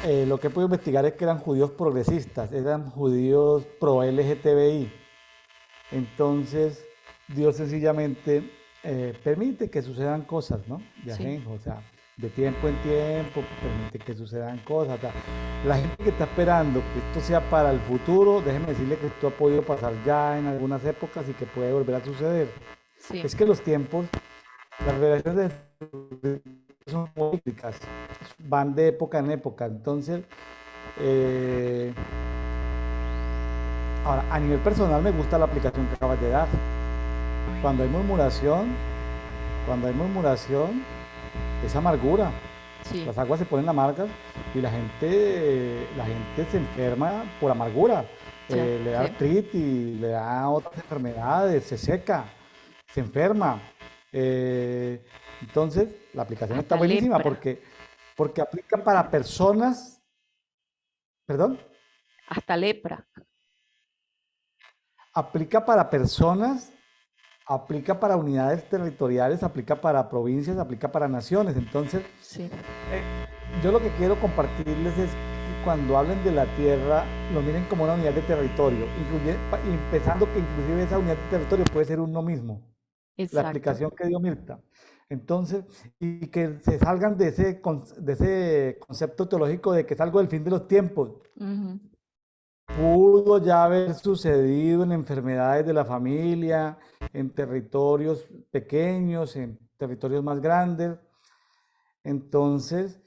lo que he podido investigar es que eran judíos progresistas, eran judíos pro LGTBI. Entonces, Dios sencillamente permite que sucedan cosas, ¿no? De Sí, ajenjo, o sea, de tiempo en tiempo, permite que sucedan cosas. O sea, la gente que está esperando que esto sea para el futuro, déjeme decirle que esto ha podido pasar ya en algunas épocas y que puede volver a suceder. sí, Es que los tiempos, las relaciones son muy cíclicas, van de época en época. Entonces, eh, ahora, a nivel personal me gusta la aplicación que acabas de dar. Cuando hay murmuración, cuando hay murmuración, es amargura. sí, Las aguas se ponen amargas y la gente se enferma por amargura. ya, Le da sí. artritis, le da otras enfermedades, se seca, se enferma. Eh, entonces, la aplicación está Hasta buenísima lepra, porque aplica para personas, perdón, hasta lepra. aplica para personas, aplica para unidades territoriales, aplica para provincias, aplica para naciones. Entonces, Sí, eh, yo lo que quiero compartirles es que cuando hablen de la tierra, lo miren como una unidad de territorio, empezando que inclusive esa unidad de territorio puede ser uno mismo, la exacto. explicación que dio Mirta. Entonces, y que se salgan de ese concepto teológico de que es algo del fin de los tiempos. Ujú, Pudo ya haber sucedido en enfermedades de la familia, en territorios pequeños, en territorios más grandes. Entonces,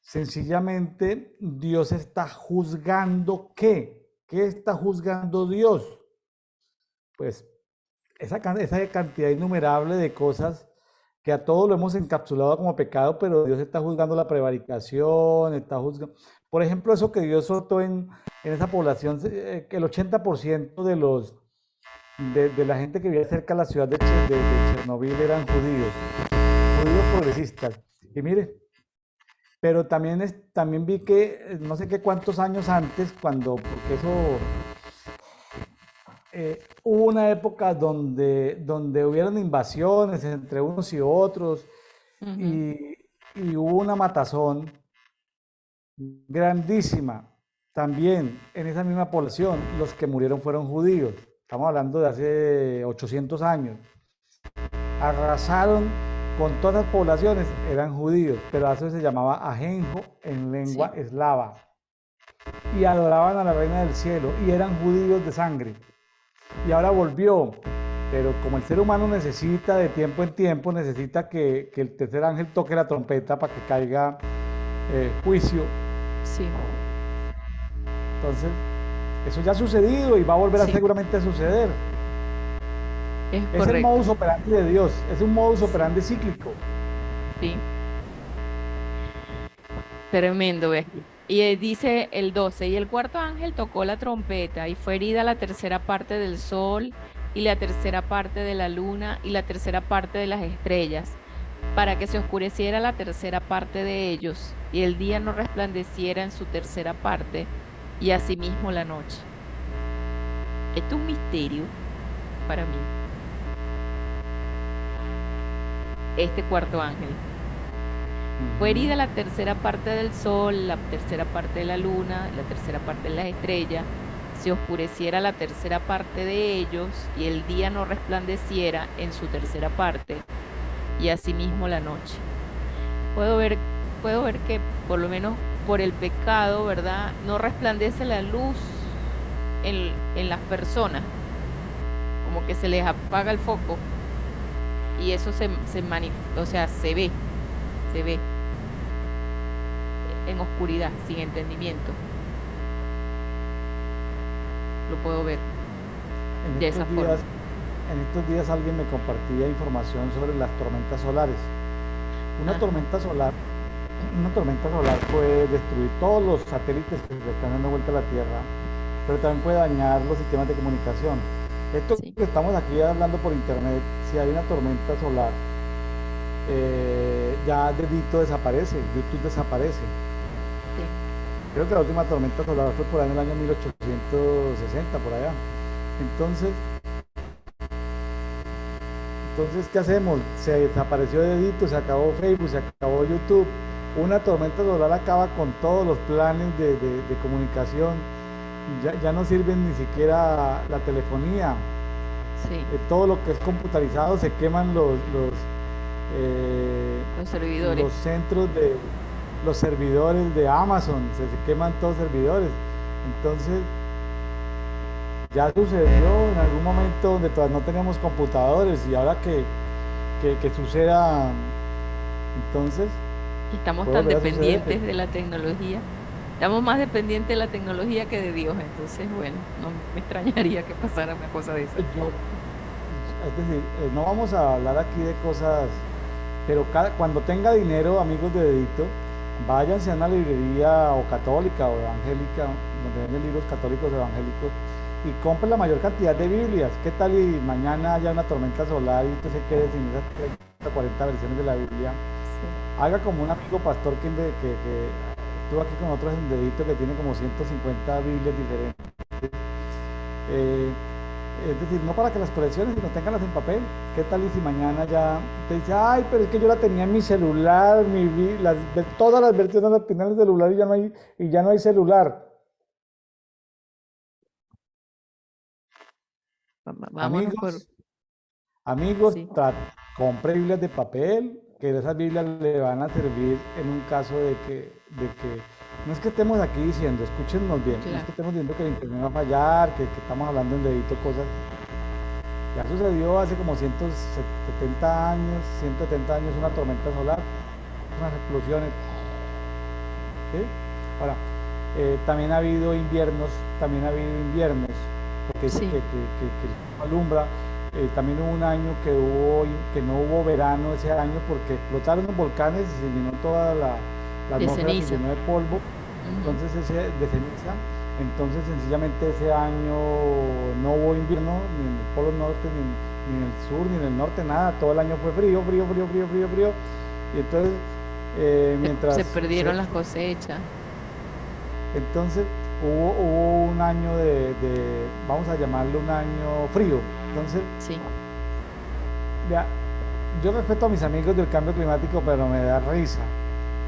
sencillamente, Dios está juzgando ¿qué? ¿Qué está juzgando Dios? Pues esa cantidad innumerable de cosas que a todos lo hemos encapsulado como pecado, pero Dios está juzgando la prevaricación, está juzgando... Por ejemplo, eso que Dios soltó en esa población, que el 80% de la gente que vivía cerca de la ciudad de Chernobyl eran judíos, judíos progresistas. Y mire, pero también, también vi que no sé qué cuántos años antes, porque eso, hubo una época donde hubieron invasiones entre unos y otros ujú, y, y hubo una matazón grandísima. También en esa misma población, los que murieron fueron judíos. Estamos hablando de hace 800 años. Arrasaron con todas las poblaciones, eran judíos, pero a eso se llamaba ajenjo en lengua sí, eslava. Y adoraban a la reina del cielo y eran judíos de sangre. Y ahora volvió, pero como el ser humano necesita de tiempo en tiempo, necesita que el tercer ángel toque la trompeta para que caiga juicio. sí, Entonces, eso ya ha sucedido y va a volver a sí, seguramente a suceder. es Es el correcto. modus operandi de Dios, es un modus Sí, operandi cíclico. sí, tremendo, ¿ves? Y dice el 12, y el cuarto ángel tocó la trompeta, y fue herida la tercera parte del sol, y la tercera parte de la luna, y la tercera parte de las estrellas, para que se oscureciera la tercera parte de ellos, y el día no resplandeciera en su tercera parte, y asimismo la noche. Esto es un misterio para mí, este cuarto ángel. Fue herida la tercera parte del sol, la tercera parte de la luna, la tercera parte de las estrellas, se oscureciera la tercera parte de ellos y el día no resplandeciera en su tercera parte y asimismo la noche. Puedo ver, puedo ver que por lo menos por el pecado, ¿verdad? No resplandece la luz en las personas, como que se les apaga el foco y eso o sea, se ve en oscuridad, sin entendimiento. Lo puedo ver En de esa estos días, forma. en estos días alguien me compartía información sobre las tormentas solares. Una Ajá, tormenta solar, una tormenta solar puede destruir todos los satélites que le están dando vuelta a la Tierra, pero también puede dañar los sistemas de comunicación. Esto sí, que estamos aquí hablando por internet, si hay una tormenta solar, ya dedito desaparece, YouTube desaparece. sí, Creo que la última tormenta solar fue por ahí en el año 1860, por allá. Entonces, ¿qué hacemos? Se desapareció dedito, se acabó Facebook, se acabó YouTube. una tormenta solar acaba con todos los planes de comunicación. Ya no sirven ni siquiera la telefonía. Sí, Todo lo que es computarizado se queman eh, los servidores. los centros de los servidores de Amazon, se queman todos los servidores. Entonces, ya sucedió en algún momento donde todavía no teníamos computadores y ahora que suceda, entonces Y estamos puede tan volver a suceder. dependientes de la tecnología. Estamos más dependientes de la tecnología que de Dios. Entonces, bueno, no me extrañaría que pasara una cosa de esa. Es decir, no vamos a hablar aquí de cosas, pero cuando tenga dinero, amigos de Dedito, váyanse a una librería o católica o evangélica, donde venden libros católicos o evangélicos, y compren la mayor cantidad de Biblias. ¿Qué tal y mañana haya una tormenta solar y usted se quede sin esas 30 o 40 versiones de la Biblia? Sí. Haga como un amigo pastor que estuvo aquí con nosotros en Dedito, que tiene como 150 Biblias diferentes. Eh, es decir, no para que las colecciones, sino tenganlas en papel. ¿Qué tal y si mañana ya te dice, ay, pero es que yo la tenía en mi celular, todas las versiones las tenía en el celular y ya no hay celular? Vámonos por... Amigos, amigos, Sí, compre Biblias de papel, que esas Biblias le van a servir en un caso de que no es que estemos aquí diciendo, escúchenos bien, no es claro. que estemos diciendo que el internet va a fallar, que estamos hablando en Dedito cosas. Ya sucedió hace como 170 años, 170 años una tormenta solar, unas explosiones, ¿sí? Ahora, también ha habido inviernos, porque dice Sí, que el sol alumbra. También hubo un año que no hubo verano ese año porque explotaron los volcanes y se llenó toda la de atmósfera, se ceniza. llenó de polvo, Ujú. entonces de ceniza. Entonces, sencillamente ese año no hubo invierno ni en el Polo Norte, ni en el sur, ni en el norte, nada. Todo el año fue frío, frío, frío, frío, frío, frío. Y entonces, Se mientras perdieron las cosechas. entonces hubo un año vamos a llamarlo un año frío. Entonces, Sí, vea, yo respeto a mis amigos del cambio climático, pero me da risa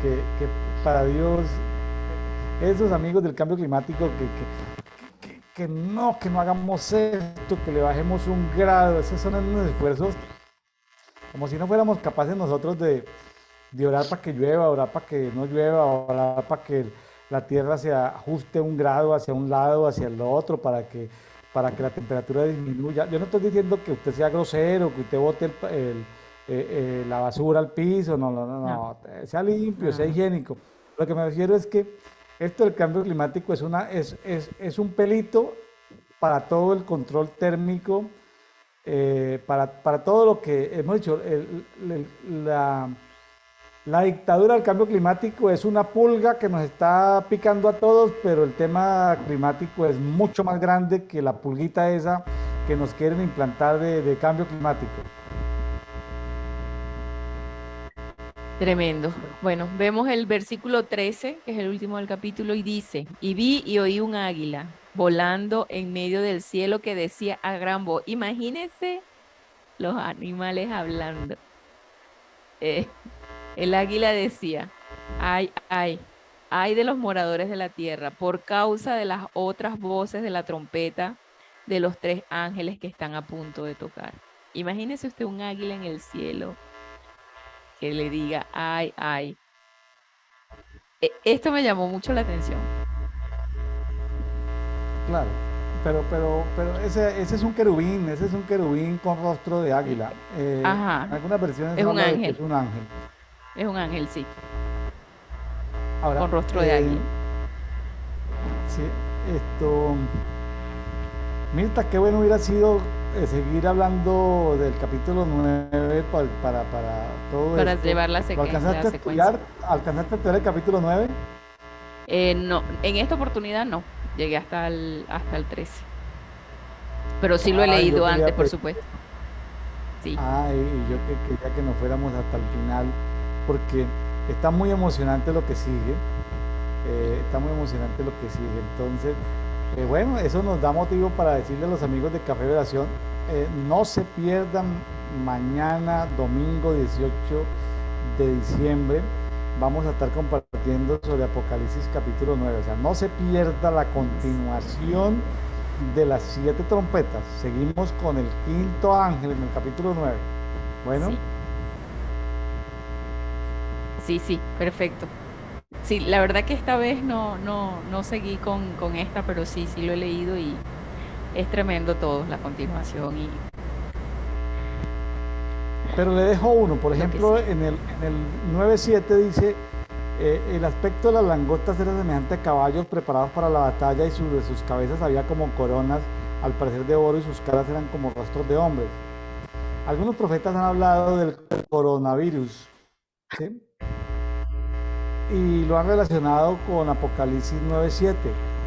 que para Dios, esos amigos del cambio climático que no hagamos esto, que le bajemos un grado, esos son unos esfuerzos como si no fuéramos capaces nosotros de orar para que llueva, orar para que no llueva, orar para que la tierra se ajuste un grado hacia un lado, hacia el otro, para que la temperatura disminuya. Yo no estoy diciendo que usted sea grosero, que usted bote la basura al piso, no, no, no, no, no, sea limpio, no, sea no. higiénico. Lo que me refiero es que esto del cambio climático es un pelito para todo el control térmico, para todo lo que hemos dicho. La dictadura del cambio climático es una pulga que nos está picando a todos, pero el tema climático es mucho más grande que la pulguita esa que nos quieren implantar de cambio climático. Tremendo. Bueno, vemos el versículo 13, que es el último del capítulo, y dice, y vi y oí un águila volando en medio del cielo que decía a gran voz, imagínense los animales hablando. Eh, el águila decía, ay, ay, ay de los moradores de la tierra, por causa de las otras voces de la trompeta de los tres ángeles que están a punto de tocar. Imagínese usted un águila en el cielo que le diga, ay, ay. Esto me llamó mucho la atención. Claro, pero ese es un querubín con rostro de águila. En Ajá, algunas versiones es un habla de que es ángel, un ángel. sí, Ahora, con rostro de águila. sí, esto, Mirta, qué bueno hubiera sido seguir hablando del capítulo 9 para todo Para esto. llevar ¿Lo la alcanzaste a secuencia. estudiar? ¿Alcanzaste a estudiar el capítulo 9? No, en esta oportunidad no, llegué hasta el 13, pero sí lo he Ay, yo leído quería antes, por pedir. supuesto. Sí, Y yo quería que nos fuéramos hasta el final, porque está muy emocionante lo que sigue. Está muy emocionante lo que sigue. Entonces, bueno, eso nos da motivo para decirle a los amigos de Café de Oración, no se pierdan mañana, domingo 18 de diciembre. vamos a estar compartiendo sobre Apocalipsis capítulo 9. O sea, no se pierda la continuación de las 7 trompetas. Seguimos con el quinto ángel en el capítulo 9. Bueno. Sí, perfecto. Sí, la verdad que esta vez no seguí con esta, pero sí lo he leído y es tremendo todo, la continuación y... Pero le dejo uno, por ejemplo, en el 9:7 dice, el aspecto de las langostas era semejante a caballos preparados para la batalla y sobre sus cabezas había como coronas, al parecer de oro, y sus caras eran como rostros de hombres. Algunos profetas han hablado del coronavirus, ¿sí? Y lo han relacionado con Apocalipsis 9:7.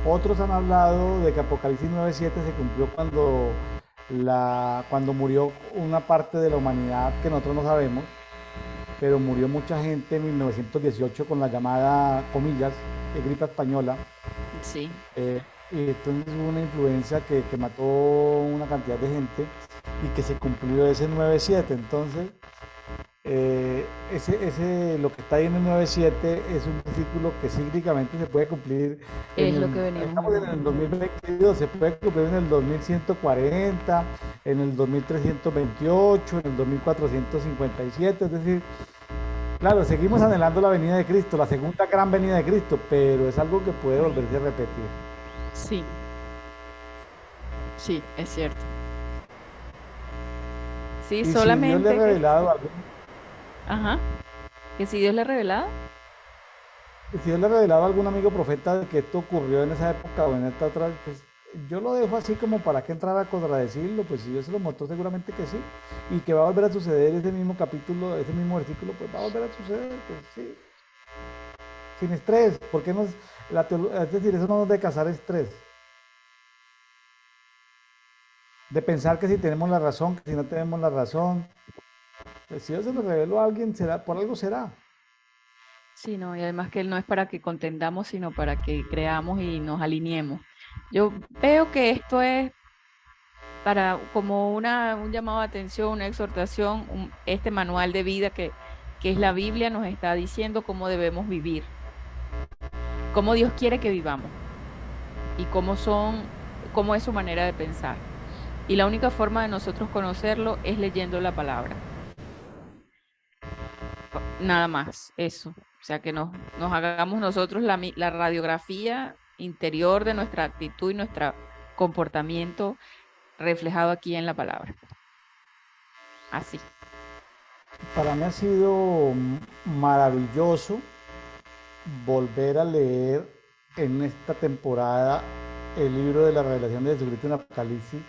Otros han hablado de que Apocalipsis 9:7 se cumplió cuando murió una parte de la humanidad que nosotros no sabemos, pero murió mucha gente en 1918 con la llamada, comillas, gripe española. Sí. Y entonces hubo una influencia que mató una cantidad de gente y que se cumplió ese 9:7. Entonces, lo que está ahí en el 9:7 es un versículo que cíclicamente se puede cumplir. Estamos en el 2022, se puede cumplir en el 2140, en el 2328, en el 2457. Es decir, claro, seguimos anhelando la venida de Cristo, la segunda gran venida de Cristo, pero es algo que puede volverse a repetir. Sí, es cierto. Sí, y solamente. Si Dios le ha revelado algo. Ajá. ¿Que si Dios le ha revelado? Si Dios le ha revelado a algún amigo profeta de que esto ocurrió en esa época o en esta otra, pues yo lo dejo así como para que entrar a contradecirlo, pues si Dios se lo mostró seguramente que sí, y que va a volver a suceder ese mismo capítulo, ese mismo versículo, pues va a volver a suceder, pues sí, sin estrés, porque es decir, eso no nos debe causar estrés, de pensar que si tenemos la razón, que si no tenemos la razón, pues si Dios se lo reveló a alguien, será, por algo será. Sí, no, y además que Él no es para que contendamos, sino para que creamos y nos alineemos. Yo veo que esto es para como un llamado de atención, una exhortación, este manual de vida que es la Biblia, nos está diciendo cómo debemos vivir, cómo Dios quiere que vivamos y cómo es su manera de pensar. Y la única forma de nosotros conocerlo es leyendo la palabra. Nada más, eso. O sea, que nos hagamos nosotros la radiografía interior de nuestra actitud y nuestro comportamiento reflejado aquí en la palabra. Así. Para mí ha sido maravilloso volver a leer en esta temporada el libro de la revelación de Jesucristo en Apocalipsis,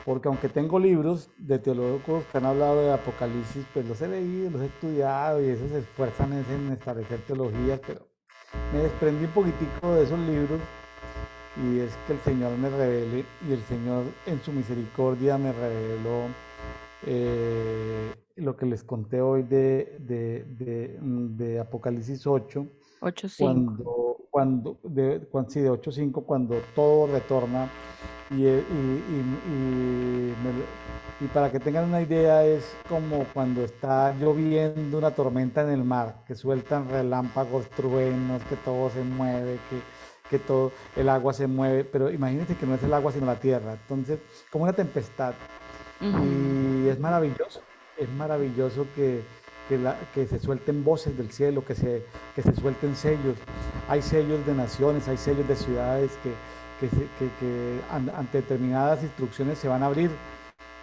porque aunque tengo libros de teólogos que han hablado de Apocalipsis, pues los he leído, los he estudiado y esos se esfuerzan en establecer teologías, pero me desprendí un poquitico de esos libros y es que el Señor me revele, y el Señor en su misericordia me reveló lo que les conté hoy de Apocalipsis 8, 8:5. de 8:5, cuando todo retorna. Y para que tengan una idea, es como cuando está lloviendo una tormenta en el mar, que sueltan relámpagos, truenos, que todo se mueve, que todo el agua se mueve, pero imagínense que no es el agua sino la tierra, entonces como una tempestad. Y es maravilloso que se suelten voces del cielo, que se suelten sellos. Hay sellos de naciones, hay sellos de ciudades que ante determinadas instrucciones se van a abrir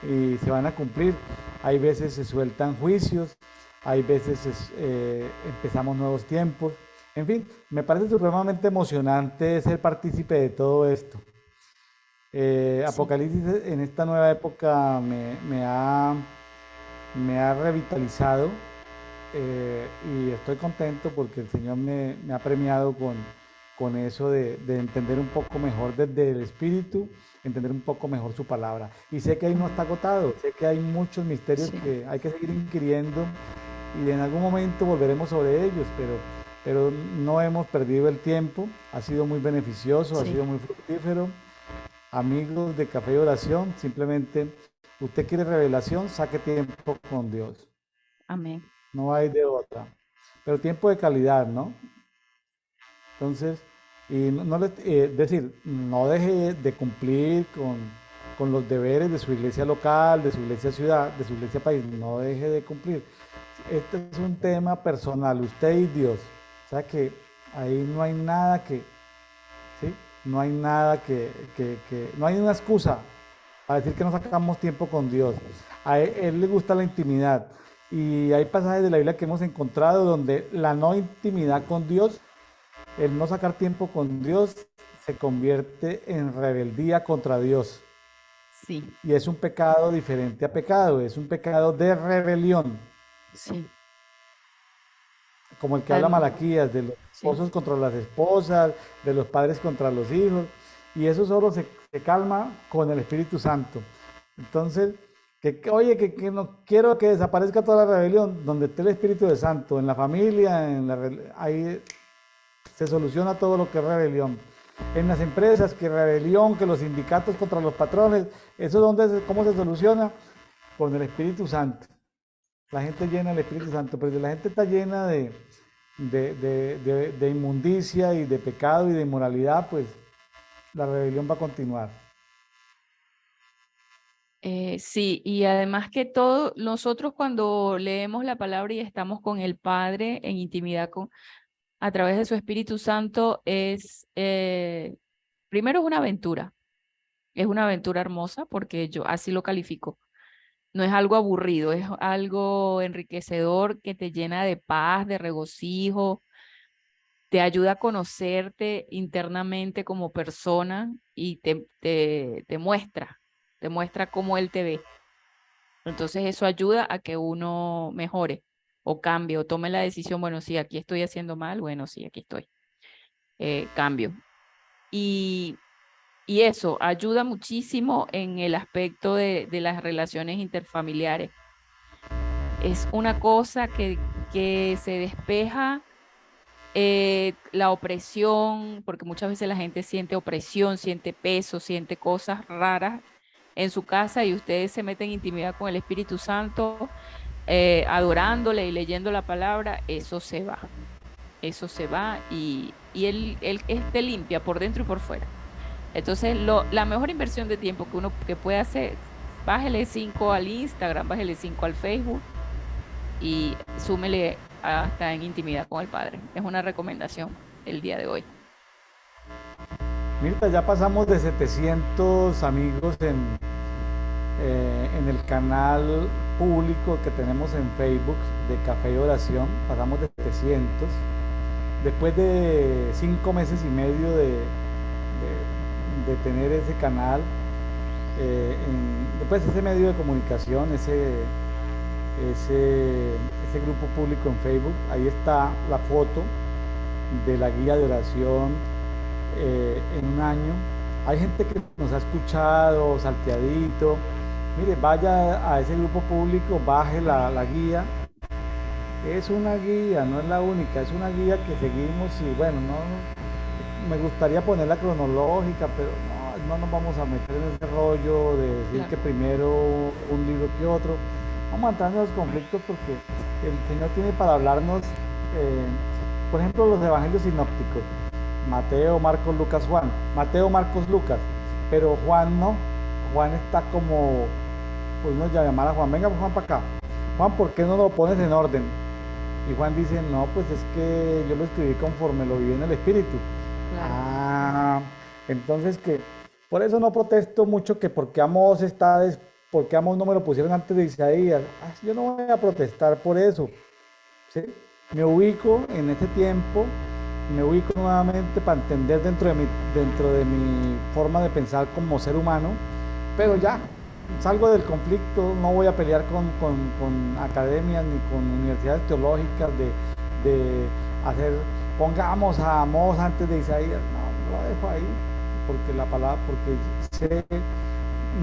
y se van a cumplir. Hay veces se sueltan juicios, hay veces empezamos nuevos tiempos. En fin, me parece supremamente emocionante ser partícipe de todo esto. Apocalipsis en esta nueva época me ha revitalizado, y estoy contento porque el Señor me ha premiado con eso de entender un poco mejor desde el Espíritu, entender un poco mejor su palabra. Y sé que ahí no está agotado, sé que hay muchos misterios que hay que seguir inquiriendo y en algún momento volveremos sobre ellos, pero no hemos perdido el tiempo, ha sido muy beneficioso, ha sido muy fructífero. Amigos de Café y Oración, simplemente usted quiere revelación, saque tiempo con Dios. Amén. No hay de otra. pero tiempo de calidad, ¿no? Entonces, y decir, no deje de cumplir con los deberes de su iglesia local, de su iglesia ciudad, de su iglesia país, no deje de cumplir. Este es un tema personal, usted y Dios. O sea que ahí no hay nada que, ¿sí? No hay nada no hay una excusa para decir que no sacamos tiempo con Dios. A él le gusta la intimidad. Y hay pasajes de la Biblia que hemos encontrado donde la no intimidad con Dios, el no sacar tiempo con Dios, se convierte en rebeldía contra Dios. Sí, Y es un pecado diferente a pecado, es un pecado de rebelión, sí. como el que habla Adem- Malaquías, de los sí. esposos contra las esposas, de los padres contra los hijos. Y eso solo se calma con el Espíritu Santo. Entonces, oye, que no quiero que desaparezca toda la rebelión, donde esté el Espíritu de Santo, en la familia, ahí se soluciona todo lo que es rebelión. En las empresas, que rebelión, que los sindicatos contra los patrones, eso ¿cómo se soluciona? Con el Espíritu Santo. La gente llena del Espíritu Santo, pero si la gente está llena de inmundicia y de pecado y de inmoralidad, pues la rebelión va a continuar. Sí, y además que todo, nosotros cuando leemos la palabra y estamos con el Padre en intimidad a través de su Espíritu Santo, primero es una aventura hermosa porque yo así lo califico. No es algo aburrido, es algo enriquecedor que te llena de paz, de regocijo, te ayuda a conocerte internamente como persona y te muestra cómo él te ve. Entonces eso ayuda a que uno mejore o cambie o tome la decisión, bueno, sí, aquí estoy haciendo mal, bueno, sí, aquí estoy, cambio. Y, y eso ayuda muchísimo en el aspecto de las relaciones interfamiliares. Es una cosa que se despeja la opresión, porque muchas veces la gente siente opresión, siente peso, siente cosas raras en su casa y ustedes se meten en intimidad con el Espíritu Santo, adorándole y leyendo la palabra, eso se va y él te limpia por dentro y por fuera. Entonces, la mejor inversión de tiempo que uno que puede hacer, bájele 5 al Instagram, bájele 5 al Facebook y súmele hasta en intimidad con el Padre. Es una recomendación el día de hoy. Mirta, ya pasamos de 700 amigos en el canal público que tenemos en Facebook de Café y Oración, pasamos de 700. Después de 5 meses y medio de tener ese canal, después ese medio de comunicación, ese grupo público en Facebook, ahí está la foto de la guía de oración en un año. Hay gente que nos ha escuchado salteadito. Mire, vaya a ese grupo público, baje la guía. Es una guía, no es la única, es una guía que seguimos y bueno, me gustaría ponerla cronológica, pero no nos vamos a meter en ese rollo de decir Claro. que primero un libro que otro. Vamos a entrar en los conflictos porque el Señor tiene para hablarnos, por ejemplo, los evangelios sinópticos. Mateo, Marcos, Lucas, Juan. Mateo, Marcos, Lucas. Pero Juan no. Juan está como, pues uno ya llamar a Juan, venga Juan para acá. Juan, ¿por qué no lo pones en orden? Y Juan dice, no, pues es que yo lo escribí conforme lo viví en el Espíritu. Claro. Ah, entonces que, por eso no protesto mucho que porque Amós porque Amós no me lo pusieron antes de Isaías. Yo no voy a protestar por eso. ¿Sí? Me ubico en ese tiempo, me ubico nuevamente para entender dentro de mi forma de pensar como ser humano, pero ya, salgo del conflicto, no voy a pelear con academias ni con universidades teológicas de hacer, pongamos a Amós antes de Isaías, no, lo dejo ahí, porque la palabra,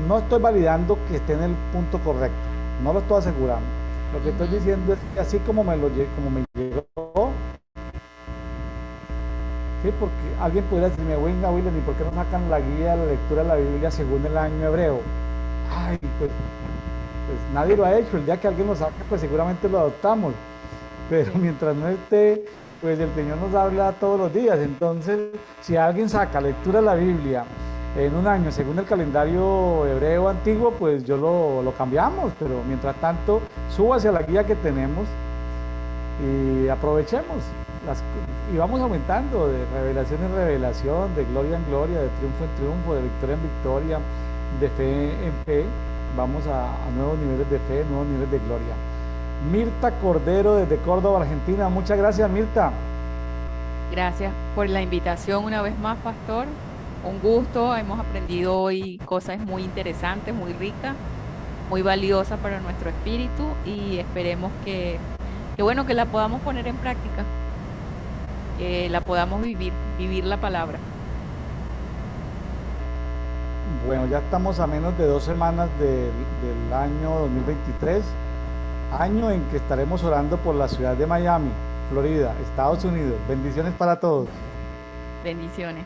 no estoy validando que esté en el punto correcto, no lo estoy asegurando. Lo que estoy diciendo es que así como me llegó, ¿sí? Porque alguien pudiera decirme, venga William, ¿y por qué no sacan la guía de la lectura de la Biblia según el año hebreo? Pues nadie lo ha hecho, el día que alguien lo saque, pues seguramente lo adoptamos. pero Sí. mientras no esté, pues el Señor nos habla todos los días. Entonces, si alguien saca lectura de la Biblia en un año según el calendario hebreo antiguo, pues yo lo cambiamos, pero mientras tanto, suba hacia la guía que tenemos y aprovechemos las, y vamos aumentando de revelación en revelación, de gloria en gloria, de triunfo en triunfo, de victoria en victoria, de fe en fe. Vamos a nuevos niveles de fe, nuevos niveles de gloria. Mirta Cordero desde Córdoba, Argentina. Muchas gracias, Mirta. Gracias por la invitación una vez más, Pastor. Un gusto, hemos aprendido hoy cosas muy interesantes, muy ricas, muy valiosas para nuestro espíritu y esperemos que bueno, que la podamos poner en práctica, que la podamos vivir la palabra. Bueno, ya estamos a menos de 2 semanas del año 2023, año en que estaremos orando por la ciudad de Miami, Florida, Estados Unidos. Bendiciones para todos. Bendiciones.